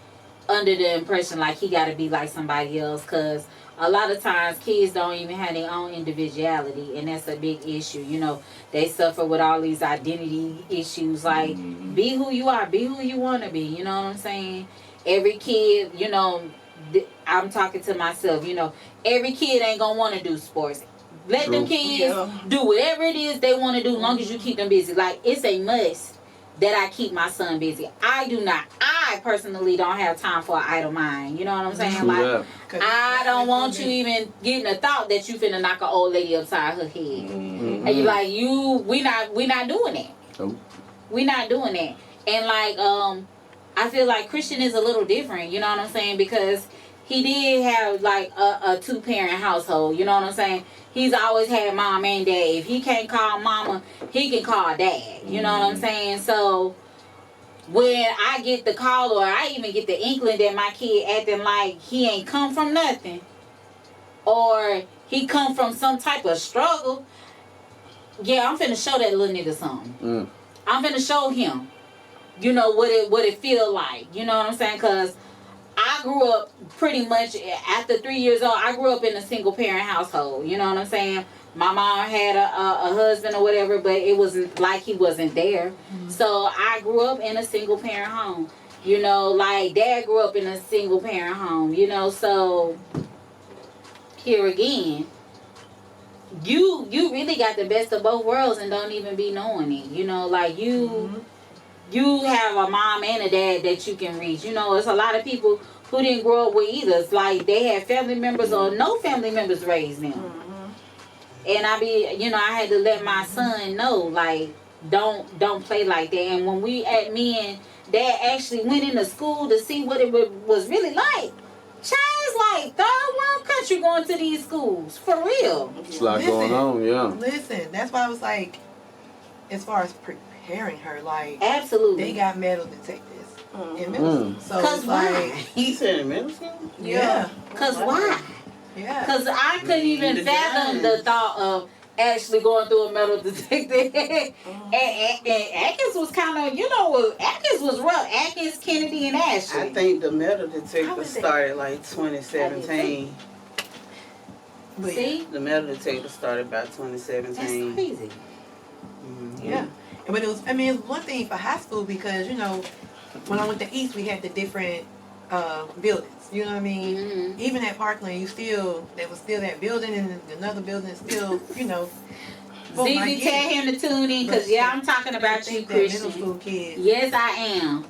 under the impression like he got to be like somebody else. Because a lot of times kids don't even have their own individuality, and that's a big issue. You know, they suffer with all these identity issues. Like, be who you are, be who you want to be. You know what I'm saying? Every kid, you know, I'm talking to myself, you know, every kid ain't going to want to do sports. Let them kids do whatever it is they want to do, as long as you keep them busy. Like, it's a must that I keep my son busy. I personally don't have time for an idle mind. You know what I'm saying? Like, I don't want you even getting a thought that you finna knock an old lady upside her head. And you like, we not doing that. Nope. We not doing that. And like, I feel like Christian is a little different. You know what I'm saying? Because he did have like a 2-parent household. You know what I'm saying? He's always had mom and dad. If he can't call mama, he can call dad. You know what I'm saying? So when I get the call, or I even get the inkling that my kid acting like he ain't come from nothing, or he come from some type of struggle, yeah, I'm finna show that little nigga something. I'm finna show him, you know, what it feel like. You know what I'm saying? Because I grew up pretty much, after 3 years old, I grew up in a single parent household. You know what I'm saying? My mom had a husband or whatever, but it wasn't like he wasn't there. So I grew up in a single parent home. You know, like Dad grew up in a single parent home. You know, so here again, you really got the best of both worlds and don't even be knowing it. You know, like you have a mom and a dad that you can reach. You know, it's a lot of people who didn't grow up with either. It's like they had family members or no family members raised them. And I had to let my son know, like, don't play like that. And when me and Dad actually went into school to see what it was really like, child's like third world country going to these schools, for real. It's a lot going on, yeah. Listen, that's why I was like, as far as preparing her, like, absolutely, they got metal detectors in middle school. So Cause it's why? like, He said in middle school? yeah. Cause why? Yeah. Because I couldn't even The fathom the guns. thought of actually going through a metal detector. and Atkins was kind of, Atkins was rough. Atkins, Kennedy, and Ashley. I think the metal How detector was it? started like 2017. But See? The metal detector started about That's 2017. crazy. Mhm. yeah. But it was one thing for high school because, when I went to East, we had the different buildings. You know what I mean? Mhm. Even at Parkland, there was still that building and another building still, Oh, my ZZ, tell goodness. him to tune in because, I'm talking I about you, think that middle Christian. school kids. Yes, I am.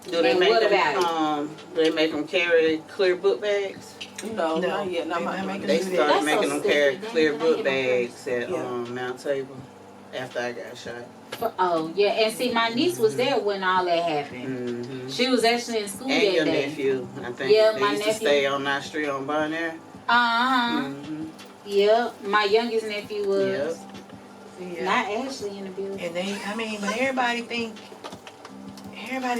Do they And make what them? about Do they make them carry clear book bags? No, No, not yet. No, I'm they're not not doing making They that. them do started That's so making them carry stupid. clear Can I book get my bags at Yeah. Mount Table after I got shot. Oh, yeah. And see, my niece was there when all that happened. Mm-hmm. She was actually in school And that your day. nephew, I think. Yeah, they my used nephew. to stay on that street on Bonaire. Uh-huh. Mm-hmm. Yeah, my youngest nephew was. Yep. Yeah. Not Ashley in the building. And but everybody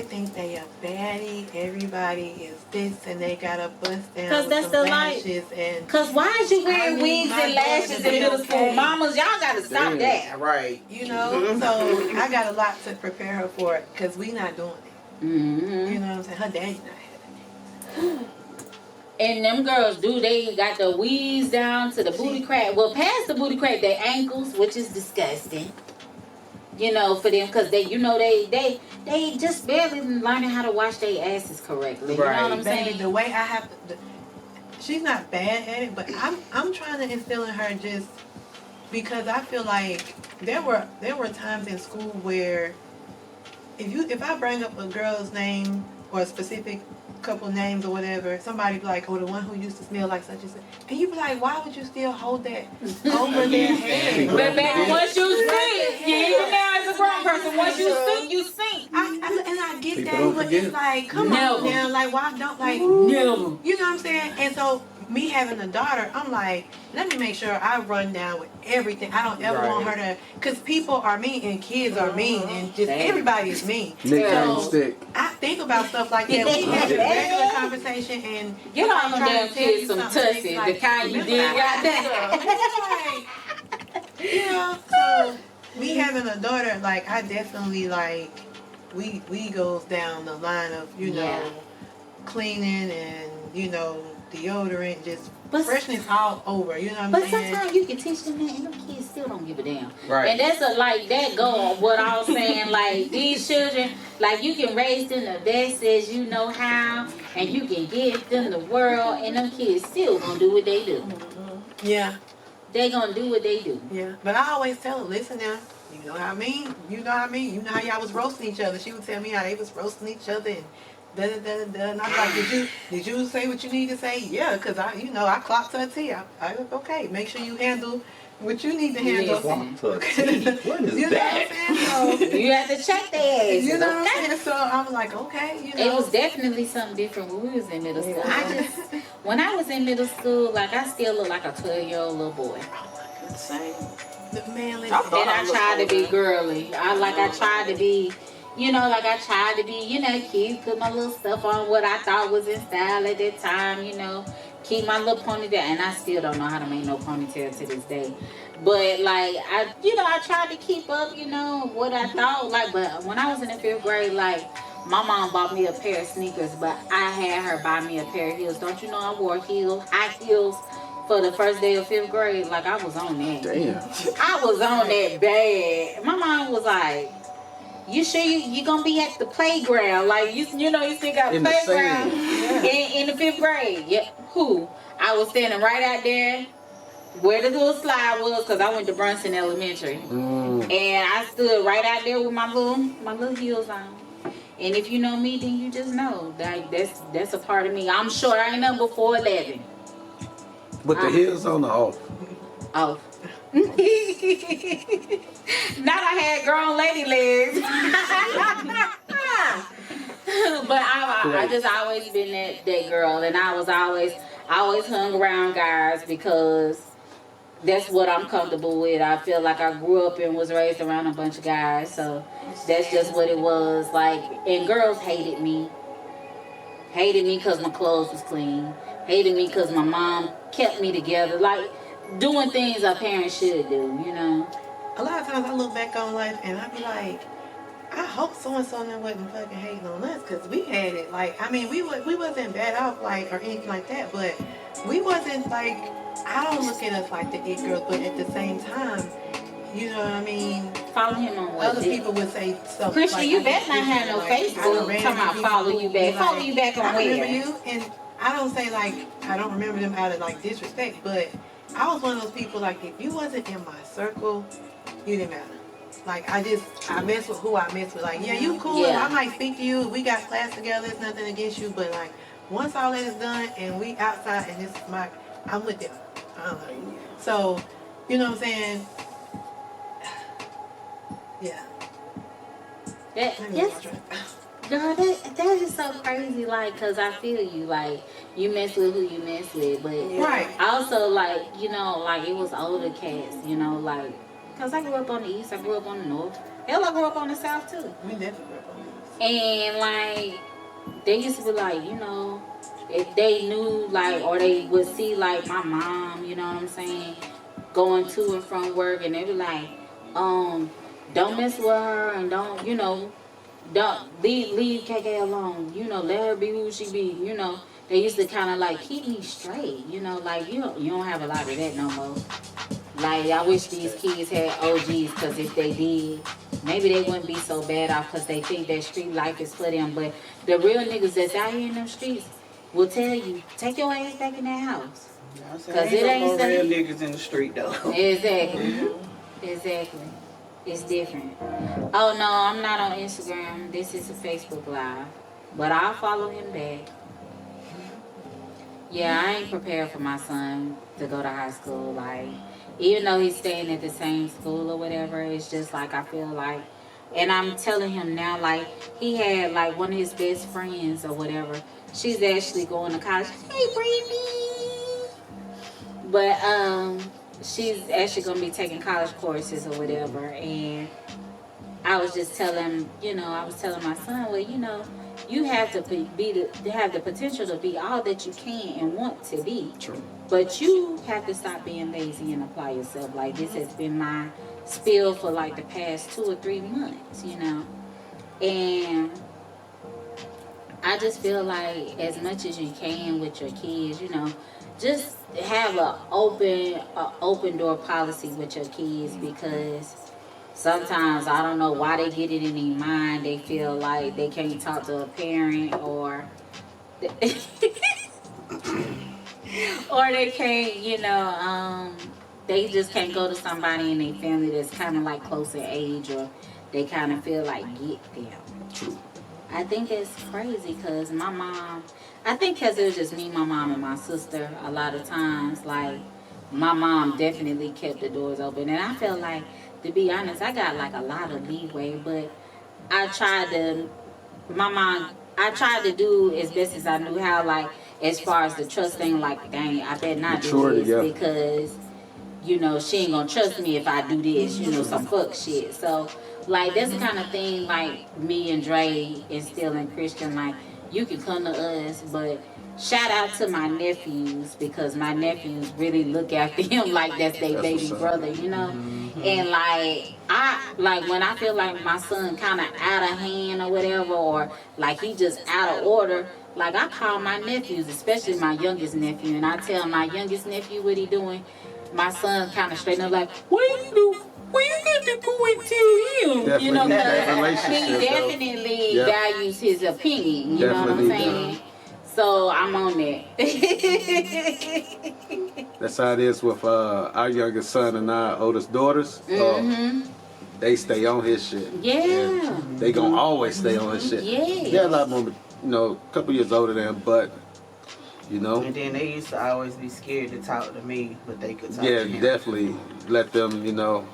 think they a baddie. Everybody is this, and they got a bust down 'Cause with that's some the light. lashes and Cause why is you wearing I need wigs my and daughter lashes to in be middle school? okay. Mamas, y'all gotta stop Damn. that. Right. So I got a lot to prepare her for it because we not doing it. Mm-hmm. You know what I'm saying? Her daddy's not having it. And them girls they got the weaves down to the booty crack. Well, past the booty crack, their ankles, which is disgusting. For them, cause they just barely learning how to wash their asses correctly. You know what I'm Baby, saying? the way I have to, she's not bad at it, but I'm trying to instill in her just because I feel like there were times in school where if I bring up a girl's name or a specific couple names or whatever, somebody be like, oh, the one who used to smell like such and such, and you be like, why would you still hold that over their head? But baby, once you sink, even now as a grown person, once you sink, you sink. I get People that, don't but forget. it's like, come Never. on now, like why don't like. Never. You know what I'm saying? And so me having a daughter, I'm like, let me make sure I run down with everything. I don't ever want her to, because people are mean and kids are mean and just Damn. everybody is mean. Nickname So stick. I think about stuff like that. We have a regular conversation and Get on them somebody damn trying to tell you kids some something, tussie, it's like, the kind you remember did that? right So me having a daughter, like I definitely like we goes down the line of Yeah. cleaning and deodorant, just But- freshness all over. You know what I'm But saying? sometimes you can teach them that, and them kids still don't give a damn. Right. And that's that go on what I was saying. Like these children, like you can raise them the best as you know how, and you can give them the world, and them kids still gonna do what they do. Yeah, They gonna do what they do. yeah. But I always tell her, listen now. You know how I mean? You know how I mean? You know how y'all was roasting each other. She would tell me how they was roasting each other and da da da da. And I was like, did you say what you need to say? Yeah, because I clocked her tea. I was okay. Make sure you handle what you need to handle. Listen. What is You know that? what I'm saying? So, You have to check their asses. you know what I'm Okay? saying? So I was like, okay, It was definitely something different when we was in middle school. When I was in middle school, like I still look like a 12-year-old little boy. Same. Man, listen. I thought And I looked tried to be older. girly. I tried to be, cute, put my little stuff on what I thought was in style at that time, keep my little ponytail. And I still don't know how to make no ponytail to this day. But like, I tried to keep up, what I thought. Like, but when I was in the 5th grade, like, my mom bought me a pair of sneakers, but I had her buy me a pair of heels. Don't you know I wore high heels for the first day of 5th grade? Like, I was on that. Damn. I was on that bad. My mom was like, you sure you gonna be at the playground? Like, you still got a In the playground sand. in the 5th grade. Yep. Who? I was standing right out there where the little slide was, because I went to Brunson Elementary. Mm. And I stood right out there with my little heels on. And if you know me, then you just know that that's a part of me. I'm short. I ain't number 4'11". But the heels on the off. Oh. Not I had grown lady legs. But I just always been that girl, and I always hung around guys because that's what I'm comfortable with. I feel like I grew up and was raised around a bunch of guys, so that's just what it was. Like, and girls hated me because my clothes was clean. Hated me because my mom kept me together. Like doing things a parent should do, you know. A lot of times I look back on life and I be like, I hope so and so wasn't fucking hating on us, because we had it. Like, I mean, we wasn't bad off, like, or anything like that, but we wasn't like, I don't look at us like the it girls, but at the same time, you know what I mean? Follow him on what? Other people would say stuff Christian, like, you I better not guess have no like, I done Facebook ran talking about into follow people you who back. be Follow like, you back on I remember where? you, and I don't say like, I don't remember them out of like disrespect, but I was one of those people, like, if you wasn't in my circle, you didn't matter. Like, I mess with who I mess with. Like, yeah, you cool. Yeah. I might speak to you. We got class together. It's nothing against you. But, like, once all that is done and we outside and this is I'm with them. So, you know what I'm saying? Yeah. Yes. Girl, that is so crazy, like, because I feel you, like, you mess with who you mess with, but Right. also, like, you know, like, it was older cats, you know, like, because I grew up on the east, I grew up on the north, hell, I grew up on the south, too, We definitely grew up on this. and, like, they used to be like, you know, if they knew, like, or they would see, like, my mom, you know what I'm saying, going to and from work, and they be like, don't mess with her, and don't, you know, don't leave KK alone. You know, let her be who she be. You know, they used to kind of like keep me straight. You know, like you don't have a lot of that no more. Like I wish these kids had OGs, because if they did, maybe they wouldn't be so bad off, because they think that street life is for them. But the real niggas that's out here in them streets will tell you, take your ass back in that house. Cause it ain't no real niggas in the street though. Exactly. Exactly. It's different. Oh no, I'm not on Instagram. This is a Facebook Live. But I'll follow him back. Yeah, I ain't prepared for my son to go to high school. Like, even though he's staying at the same school or whatever, it's just like I feel like, and I'm telling him now, like, he had like one of his best friends or whatever. She's actually going to college. Hey, Brittany. But she's actually gonna be taking college courses or whatever, and I was just telling, you know, I was telling my son, well, you know, you have to have the potential to be all that you can and want to be. True. But you have to stop being lazy and apply yourself. Like, this has been my spiel for like the past 2 or 3 months, you know, and I just feel like as much as you can with your kids, you know, just have a open door policy with your kids, because sometimes I don't know why they get it in their mind. They feel like they can't talk to a parent, or or they can't, you know, they just can't go to somebody in their family that's kind of like close in age, or they kind of feel like get them. True. I think it's crazy, because my mom, I think because it was just me, my mom, and my sister a lot of times, like, my mom definitely kept the doors open. And I feel like, to be honest, I got like a lot of leeway, but I tried to do as best as I knew how, like, as far as the trust thing, like, dang, I better not do this, yeah. because, you know, she ain't gonna trust me if I do this, you know, some fuck shit. So, like, that's the kind of thing, like, me and Dre instill in Christian, like, you can come to us, but shout out to my nephews, because my nephews really look after him like that's their baby brother, you know? And, like, when I feel like my son kind of out of hand or whatever, or, like, he just out of order, like, I call my nephews, especially my youngest nephew, and I tell my youngest nephew what he doing. My son kind of straighten up like, what do you do? Well, you got to go and tell him, Definitely you know, that because he relationship, though. definitely Yeah. values his opinion, you know what I'm Definitely saying? So I'm on that. That's how it is with our youngest son and our oldest daughters. They stay on his shit. Yeah. And they gonna always stay on his shit. Yeah. They're a lot more, you know, a couple years older than him, but, you know. And then they used to always be scared to talk to me, but they could talk Yeah, to him. definitely let them, you know.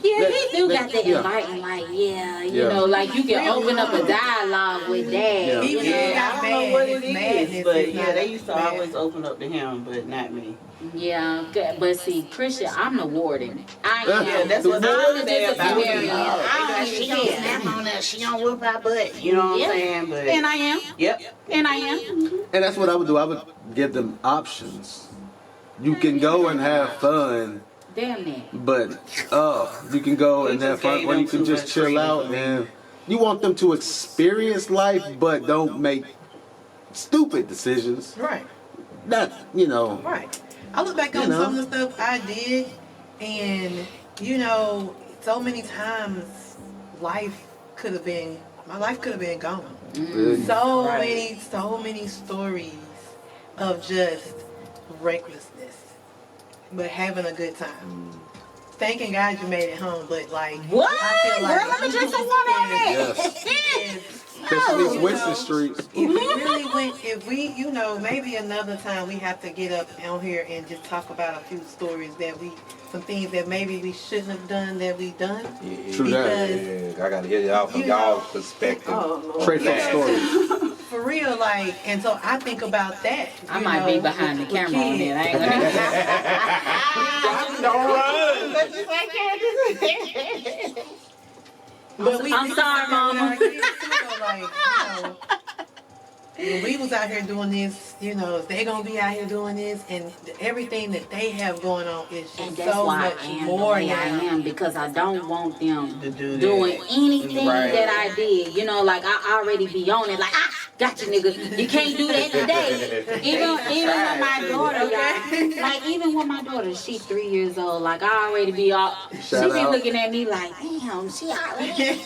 Yeah, he do got that yeah. inviting, like, yeah, you Yeah. know, like you can open up a dialogue with that. Yeah. You know? Yeah. I don't know what it Madness is, but is yeah, not they used to bad. always open up to him, but not me. Yeah, good. But see, Christian, I'm the warden. I am. Yeah, that's what they I'm would the say about me. disciplinarian. I don't She even don't care. snap on us. She don't whoop our butt. You know what Yeah. I'm saying? But And I am. yep. And I am. And that's what I would do. I would give them options. You can go and have fun, Damn it. but you can go and They have just fun, gave or you them can too just much chill freedom out for me. and you want them to experience life, but don't make stupid decisions. Right. Not, you know. Right. I look back on You know. some of the stuff I did, and so many times my life could have been gone. Really. So Right. many stories of just recklessness, but having a good time. Thanking God you made it home, but like What? I feel like Girl, let me drink some water on that. Yes. Especially these Winston streets. If we really went, maybe another time we have to get up on here and just talk about a few stories some things that maybe we shouldn't have done that we done. True that. Yeah, I gotta hear y'all from y'all's perspective. Trade for stories. For real, like, and so I think about that. I might be behind the with camera on kids. it. I ain't gonna. But I'm sorry, Mama. When we was out here doing this, they gonna be out here doing this, and everything that they have going on is And just that's so why much I am the more way I now. am, because I don't want them To do that. doing anything Right. that I did. Like I already be on it. Like, got you, nigga. You can't do that today. Even with my daughter, y'all. Like even with my daughter, she's 3 years old. Like I already be all. She Shout be out. looking at me like, damn, she already.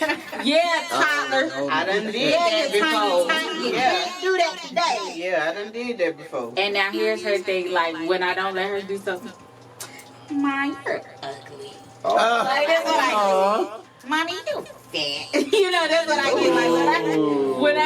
Yeah, toddler. I done did Yeah, that you tiny, before. tiny. You Yeah. can't do that today. Yeah, I done did that before. And now here's her thing, like when I don't let her do something, Mom, you're ugly. Like that's what I do. Mommy, you fat. That's what I get. Like when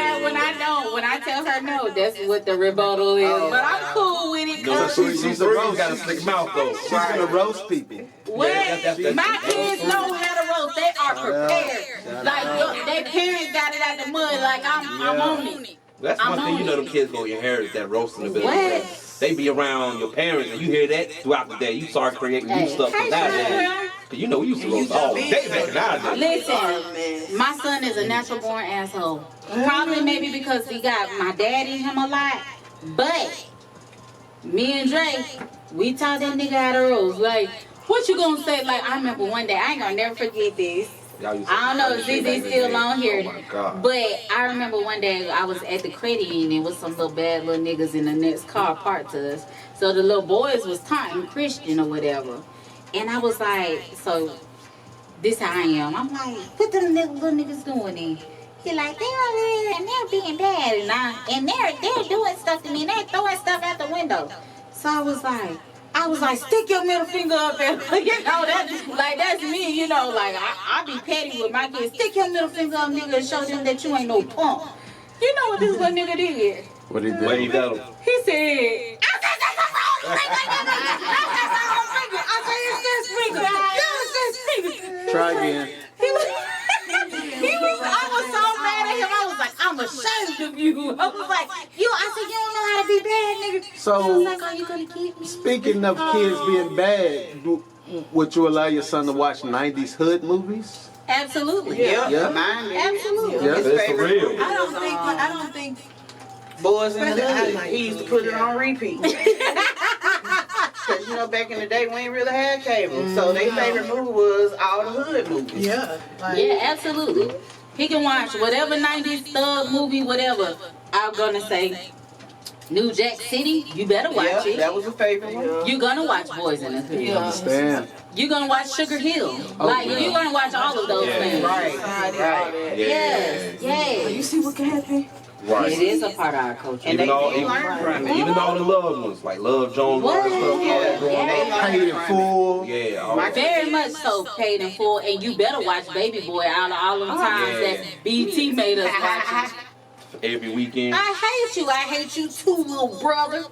I tell her no, that's what the rebuttal is. But I'm cool with it. No, Cause she's a rose. Got a slick mouth though. She's gonna roast people. when my kids know how to roast, they are prepared. Like their parents got it out the mud. Like I'm on it. That's one thing them kids gonna inherit, that roasting ability. What? They be around your parents and you hear that throughout the day. You start creating new stuff from that day. Cause we used to roast all day back nowadays. Listen, my son is a natural born asshole. Probably maybe because he got my dad in him a lot. But me and Dre, we taught that nigga how to roast. Like, what you gonna say? Like, I remember one day, I ain't gonna never forget this. I don't know if ZZ still on here, Oh my God. but I remember one day I was at the credit union with some little bad little niggas in the next car parked to us. So the little boys was taunting Christian or whatever. And I was like, so this how I am. I'm like, what them little niggas doing in? He like, they're over there and they're being bad and they're doing stuff to me and they're throwing stuff out the window. So I was like, stick your middle finger up and that's me, like I be petty with my kids. Stick your middle finger up, nigga, and show them that you ain't no punk. You know what this little nigga did? What he did? What he done? He said, Try again. I was so mad at him. I was like, I'm ashamed of you. I was like, I said, you don't know how to be bad, nigga. So- He was like, are you gonna keep me? Speaking of kids being bad, would you allow your son to watch 90s hood movies? Absolutely. Yeah, Yeah. mine did. Absolutely. Yeah. His That's for favorite real. movie I don't think Boys in the Especially I Hood. like He used to those, put it yeah. on repeat. Cause back in the day we ain't really had cable, so their favorite movie was all the hood movies. Yeah. Like, Yeah, absolutely. He can watch whatever 90s thug movie, whatever. I'm gonna say New Jack City, you better watch Yeah, it. that was a favorite one. You're gonna watch Boys in the Hood. Understand? You're gonna watch Sugar Hill. Oh, Like, yeah. you're gonna watch all of those Yeah. things. Right, right. Yes, yes. You see what can happen? Right. It is a part of our culture. And Even all, they learn from it. even all the loved ones, like Love Jones, all that stuff, all that growing They up. learn Paid in from it. full. Yeah, all My that. Very much so paid in full, and you better watch Baby Boy out of all them times Yeah. that BT made us watch it. Every weekend. I hate you too, little brother.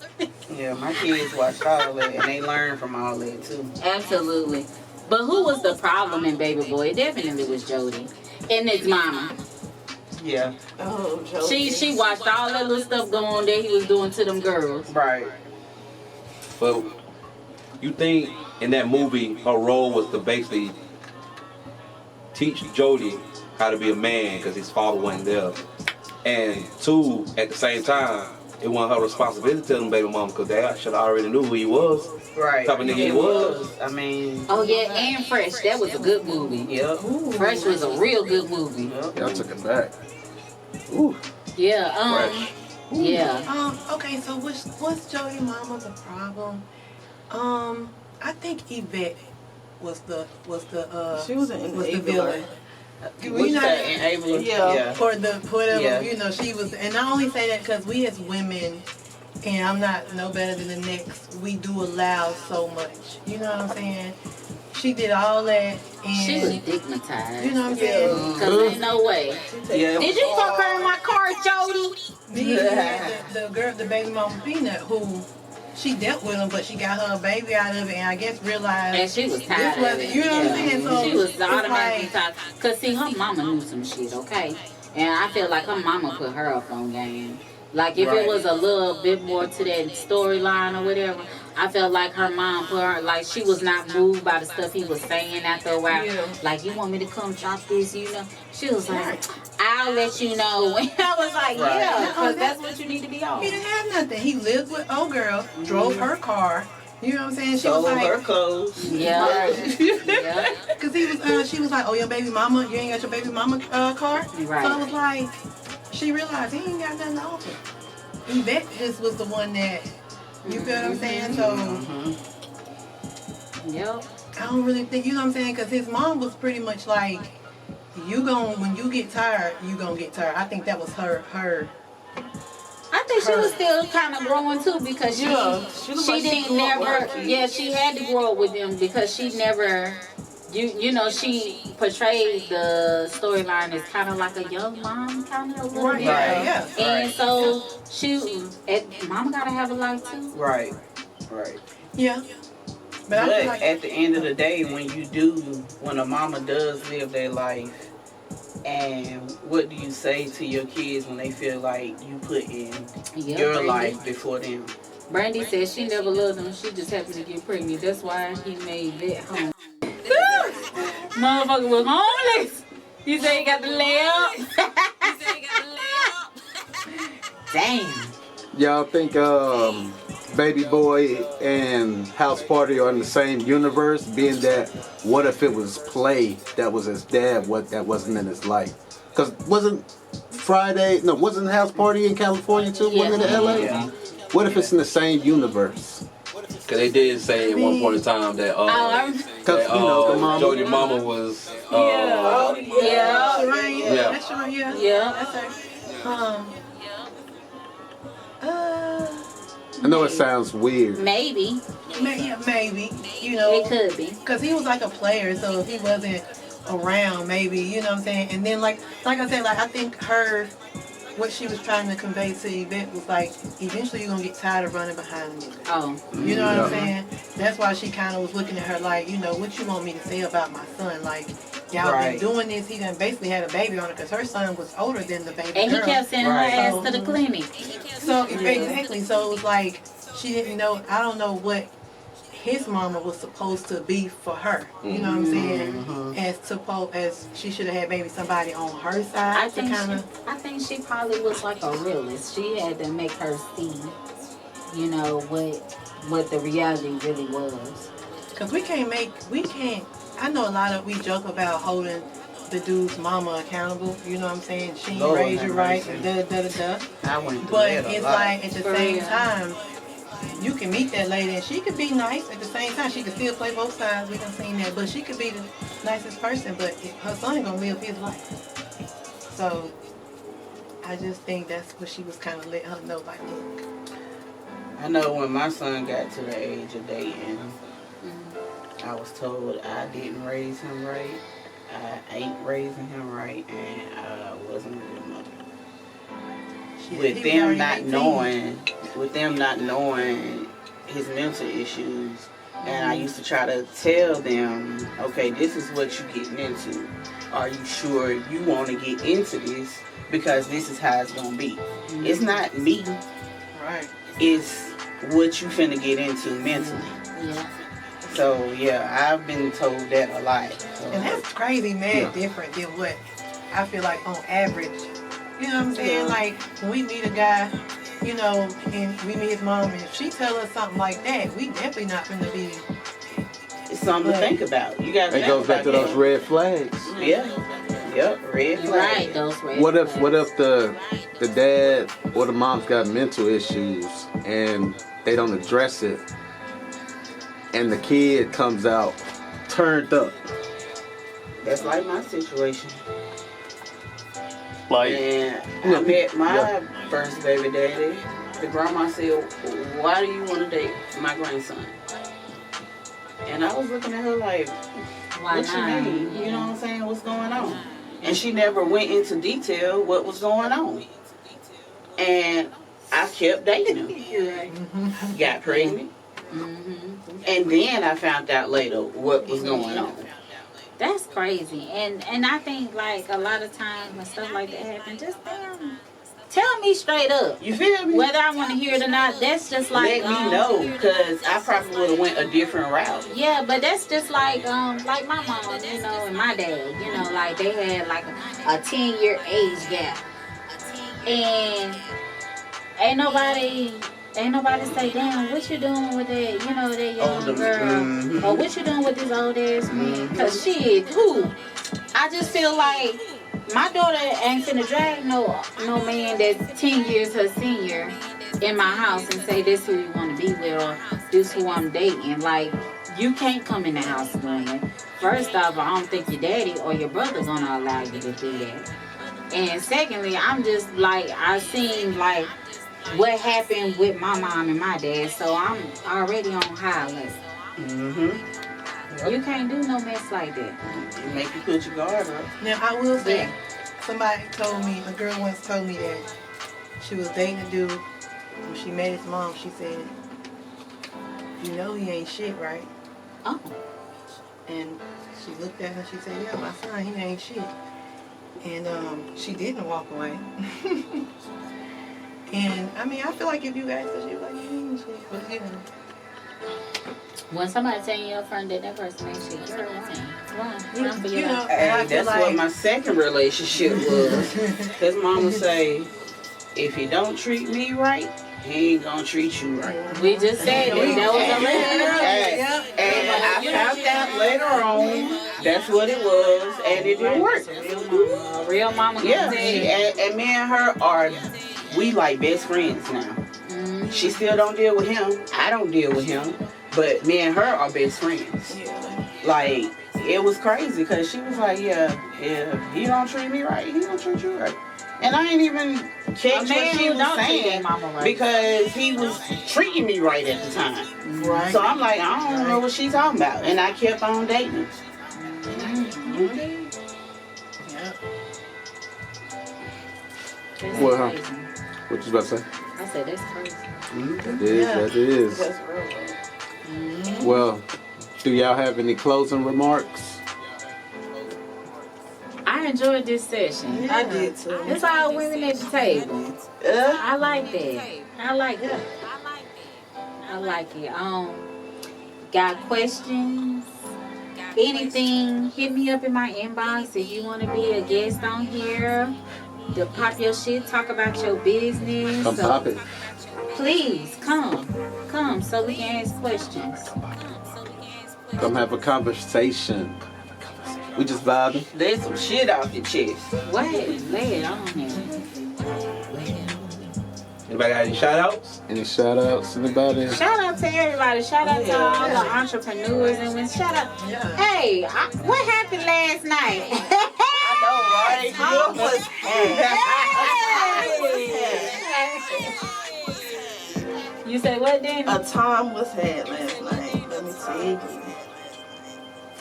Yeah, my kids watched all that, and they learned from all that too. Absolutely. But who was the problem in Baby Boy? It definitely was Jody and his mama. Yeah, Oh, Joe. She watched all that little stuff going on that he was doing to them girls. right. But you think in that movie her role was to basically teach Jody how to be a man because his father wasn't there, and two, at the same time, it wasn't her responsibility to tell them baby mama because they should already knew who he was. Right. Type of nigga he was. I mean. Oh yeah, and Fresh. That was a good movie. Yep. Fresh was a real good movie. Y'all took it back. Ooh. Yeah. Fresh. Yeah. Okay, so what's Jody Mama the problem? I think Yvette was the She was an was the enabler. villain. What's that, enabler? Yeah. For whatever, Yeah. you know, she was, and I only say that because we as women, and I'm not no better than the next, we do allow so much. You know what I'm saying? She did all that, and She was digmatized. you know what I'm saying? Cause ain't no way. Yeah. Did you fuck her in my car, Jody? The girl, the baby mama Peanut, who she dealt with him, but she got her a baby out of it, and I guess realized And she was this tired of wasn't, it. you know what I'm saying? So She was it's automatically like, tired. Cause see, her mama knew some shit, okay? And I feel like her mama put her up on game. Like if Right. it was a little bit more to that storyline or whatever, I felt like her mom put her, like she was not moved by the stuff he was saying after a while. Yeah. Like, you want me to come drop this, you know? She was like, I'll let you know. And I was like, Right. yeah, because that's what you need to be on. he didn't have nothing. He lived with old girl, drove her car. You know what I'm saying? She Sold was her like, clothes. Yeah. Yeah. because he was, she was like, oh, your baby mama, you ain't got your baby mama car. Right. So it was like, she realized he ain't got nothing to offer. Yvette just was the one that, you feel what I'm saying? So Yep. I don't really think, you know what I'm saying? Because his mom was pretty much like, when you get tired, you gonna get tired. I think that was her. I think she was still kind of growing too because she looked like she didn't grew up with never her kids. yeah she had to grow up with them because she never you know she portrayed the storyline as kind of like a young mom kind of a little bit. Yeah. And so mama gotta have a life too. Right. Right. Yeah. But I But feel like, at the end of the day, when a mama does live their life, and what do you say to your kids when they feel like you put in Yeah, your Brandy. life before them? Brandy said she never loved him. She just happened to get pregnant. That's why he made that home. Motherfucker was homeless. He said he got the layup. Damn. Y'all think Baby Boy and House Party are in the same universe? Being that, what if it was Play that was his dad, that wasn't in his life? Because wasn't House Party in California too? Wasn't it in LA? Yeah. What if it's in the same universe? Because they did say at one point in time that Because you know the mama. Jody mama was Yeah. Shireen, Yeah. that's Shireen, yeah. Yeah. That's her. I know it sounds weird. Maybe. Maybe, you know. It could be. Because he was like a player, so if he wasn't around, maybe, you know what I'm saying? And then, like I said, like, I think what she was trying to convey to Yvette was like, eventually you're going to get tired of running behind me. Oh. You know what I'm saying? That's why she kind of was looking at her like, you know, what you want me to say about my son? Like, y'all Right. been doing this. He done basically had a baby on her because her son was older than the baby And he girl. kept sending Right. her ass to the clinic. So, exactly. So it was like, she didn't know, I don't know what his mama was supposed to be for her. You know what I'm saying? As she should have had maybe somebody on her side I think she probably was like a realist. She had to make her see, you know, what the reality really was. Because we can't, I know a lot of, we joke about holding the dude's mama accountable. You know what I'm saying? She ain't Lord raised you have right, mercy. and da-da-da-da. I went through But that a it's lot. like, at the For same real. time, you can meet that lady and she could be nice. At the same time, she could still play both sides. We done seen that. But she could be the nicest person, but her son gonna live his life. So, I just think that's what she was kind of letting her know, like, look. I know when my son got to the age of dating, I was told I didn't raise him right. I ain't raising him right, and I wasn't a good mother. Shit, With he was them already not 18. knowing his mental issues, and I used to try to tell them, okay, this is what you're getting into. Are you sure you want to get into this? Because this is how it's gonna be. It's not me. Right. It's what you finna get into mentally. Yeah. So yeah, I've been told that a lot. So, And that's crazy, mad different than what I feel like on average. You know what I'm saying? Like, when we meet a guy you know, and we meet his mom, and if she tell us something like that, we definitely not gonna be. It's something to think about. You got to It think goes back to about those red flags. Yeah. Yep. Red flag. Right, those red What if flags. the dad or the mom's got mental issues and they don't address it, and the kid comes out turned up? That's like my situation. Like, And Yeah, I met my yeah. first baby daddy. The grandma said, "Why do you want to date my grandson?" And I was looking at her like, Why "What not? you mean? You know what I'm saying? What's going on?" And she never went into detail what was going on. And I kept dating him. Got pregnant. And then I found out later what was going on. That's crazy. And I think like a lot of times when stuff like that happen, just tell me straight up. You feel me? Whether I want to hear it or not, that's just like Let me know, because I probably would have went a different route. Yeah, but that's just like my mom, you know, and my dad, you know, like they had like a 10-year age gap. And ain't nobody say, damn, what you doing with that, you know, that young Older, girl? Or what you doing with this old ass man? Because shit, who? I just feel like my daughter ain't finna drag no man that's 10 years her senior in my house and say this who you want to be with or this who I'm dating. Like, you can't come in the house doing it. First off, I don't think your daddy or your brother gonna allow you to do that. And secondly, I'm just like, I seen like what happened with my mom and my dad, so I'm already on high alert. You can't do no mess like that. It make you put your guard up. Now I will say, Yeah. somebody told me, a girl once told me that she was dating a dude. When she met his mom, she said, "You know he ain't shit, right?" Oh, And she looked at her. She said, "Yeah, my son, he ain't shit." And she didn't walk away. And I mean, I feel like if you asked her, she'd be like, "You ain't shit," but you know. when somebody tell you up front that person ain't shit, girl, run for your You know, life. and I Hey, feel that's what like my second relationship was. His mama say, if he don't treat me right, he ain't gonna treat you right. We just said that was a Hey, red. and I found out later on that's what it was, and it didn't work. A real mama gonna Yeah, tell you. and me and her we like best friends now. She still don't deal with him. I don't deal with him. But me and her are best friends. Like, it was crazy because she was like, yeah, if he don't treat me right, he don't treat you right. And I ain't even catch what she was saying because he was treating me right at the time. right. So I'm like, I don't know what she's talking about. And I kept on dating. That's Well, crazy. what you about to say? I said that's crazy. That is, that is. That's real. Well, do y'all have any closing remarks? I enjoyed this session. I did too. It's all women at the table. I like that. I like that. I like it. Got questions? Anything? Hit me up in my inbox if you want to be a guest on here. To pop your shit, talk about your business. Come pop it. Please come so we can ask questions. Come have a conversation. We just vibing. Lay some shit off your chest. Wait, lay it on here. Anybody got any shout outs? Any shout outs? Anybody? Shout out to everybody. Shout out to all the entrepreneurs and when shout out. Hey, what happened last night? Right? Tom was You say what, Danny? a time was had last night. Let me tell you.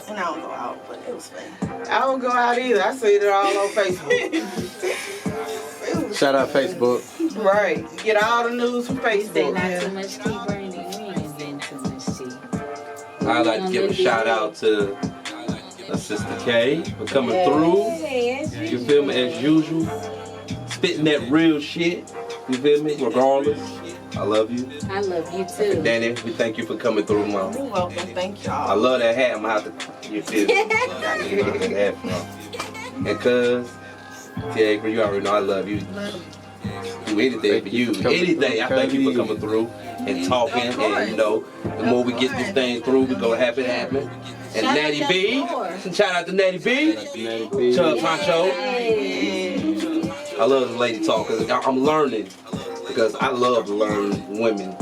And I don't go out, but it was fun. I don't go out either. I see it all on Facebook. Shout out Facebook. Right. Get all the news from Say Facebook. not too much tea, Brandy. We ain't getting too much tea. I'd like to give a shout out to Sister K for coming through. Yes, You feel me? As usual. Spitting that real shit. You feel me? Regardless. I love you. I love you too. Danny, we thank you for coming through, Mom. You're welcome. Thank y'all. I love that hat. I'm gonna have to, you feel me? Gotta get that hat from. And cuz, Tiagra, you already know I love you. do anything for you. Anything. I thank you for coming through and talking. And you know, the more we get this thing through, we're gonna have it happen. And Shout out Natty to B, Lord. shout out to Natty B, Chub Poncho. I love the lady talk because I'm learning. Because I love to learn women.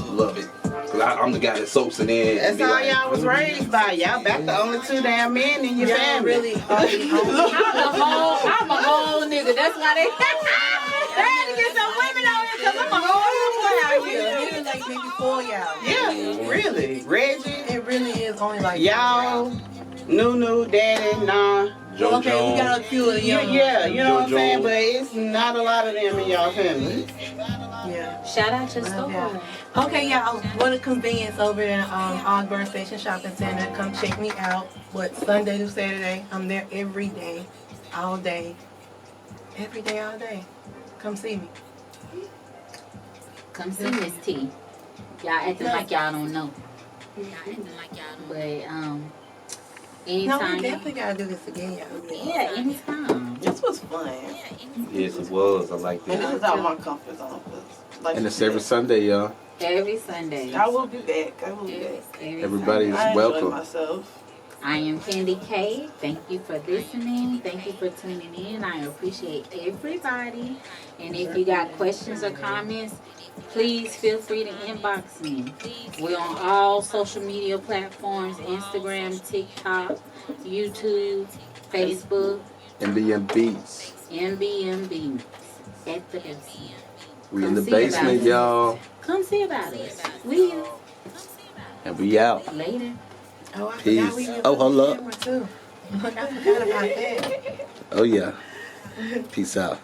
Love it. Because I'm the guy that soaks it in. That's and be all like, y'all was raised by. Y'all back the only 2 damn men in your Y'all family. really are the only. I'm a whole nigga. That's why they had to get some women out here because I'm a whole boy out here. It's like maybe 4 y'all. Yeah, really. Reggie, It really is only like y'all, Nunu, Daddy, nah. Joe Okay, we Jones. got a few of the Yeah, young. yeah, you know what I'm Joe saying? Jones. But it's not a lot of them in y'all family. Yeah. Shout out to store. Yeah. Okay, y'all. What a convenience over in Ogburn Station Shopping Center. Come check me out. What, Sunday to Saturday? I'm there every day, all day. Every day, all day. Come see me. Come see Miss T. Y'all acting like y'all don't know. But No, we anytime. definitely gotta do this again, y'all. Yeah, anytime. This was fun. Yes, it was. I like And that. this is out my comfort zone. 'cause like And you it's every said, Sunday, y'all. Every Sunday. I will be back. I will be back. Every Everybody's Sunday. I enjoy welcome. myself. I am Candy K. Thank you for listening. Thank you for tuning in. I appreciate everybody. And if you got questions or comments, please feel free to inbox me. We're on all social media platforms: Instagram, TikTok, YouTube, Facebook, MBM Beats. MBMB. At the basement. We in the Come see about basement, it. y'all. Come see about us. We here. And we out. Later. Oh, I Peace. forgot we used Oh, hold the up. camera too. I forgot about that. Oh, yeah. Peace out.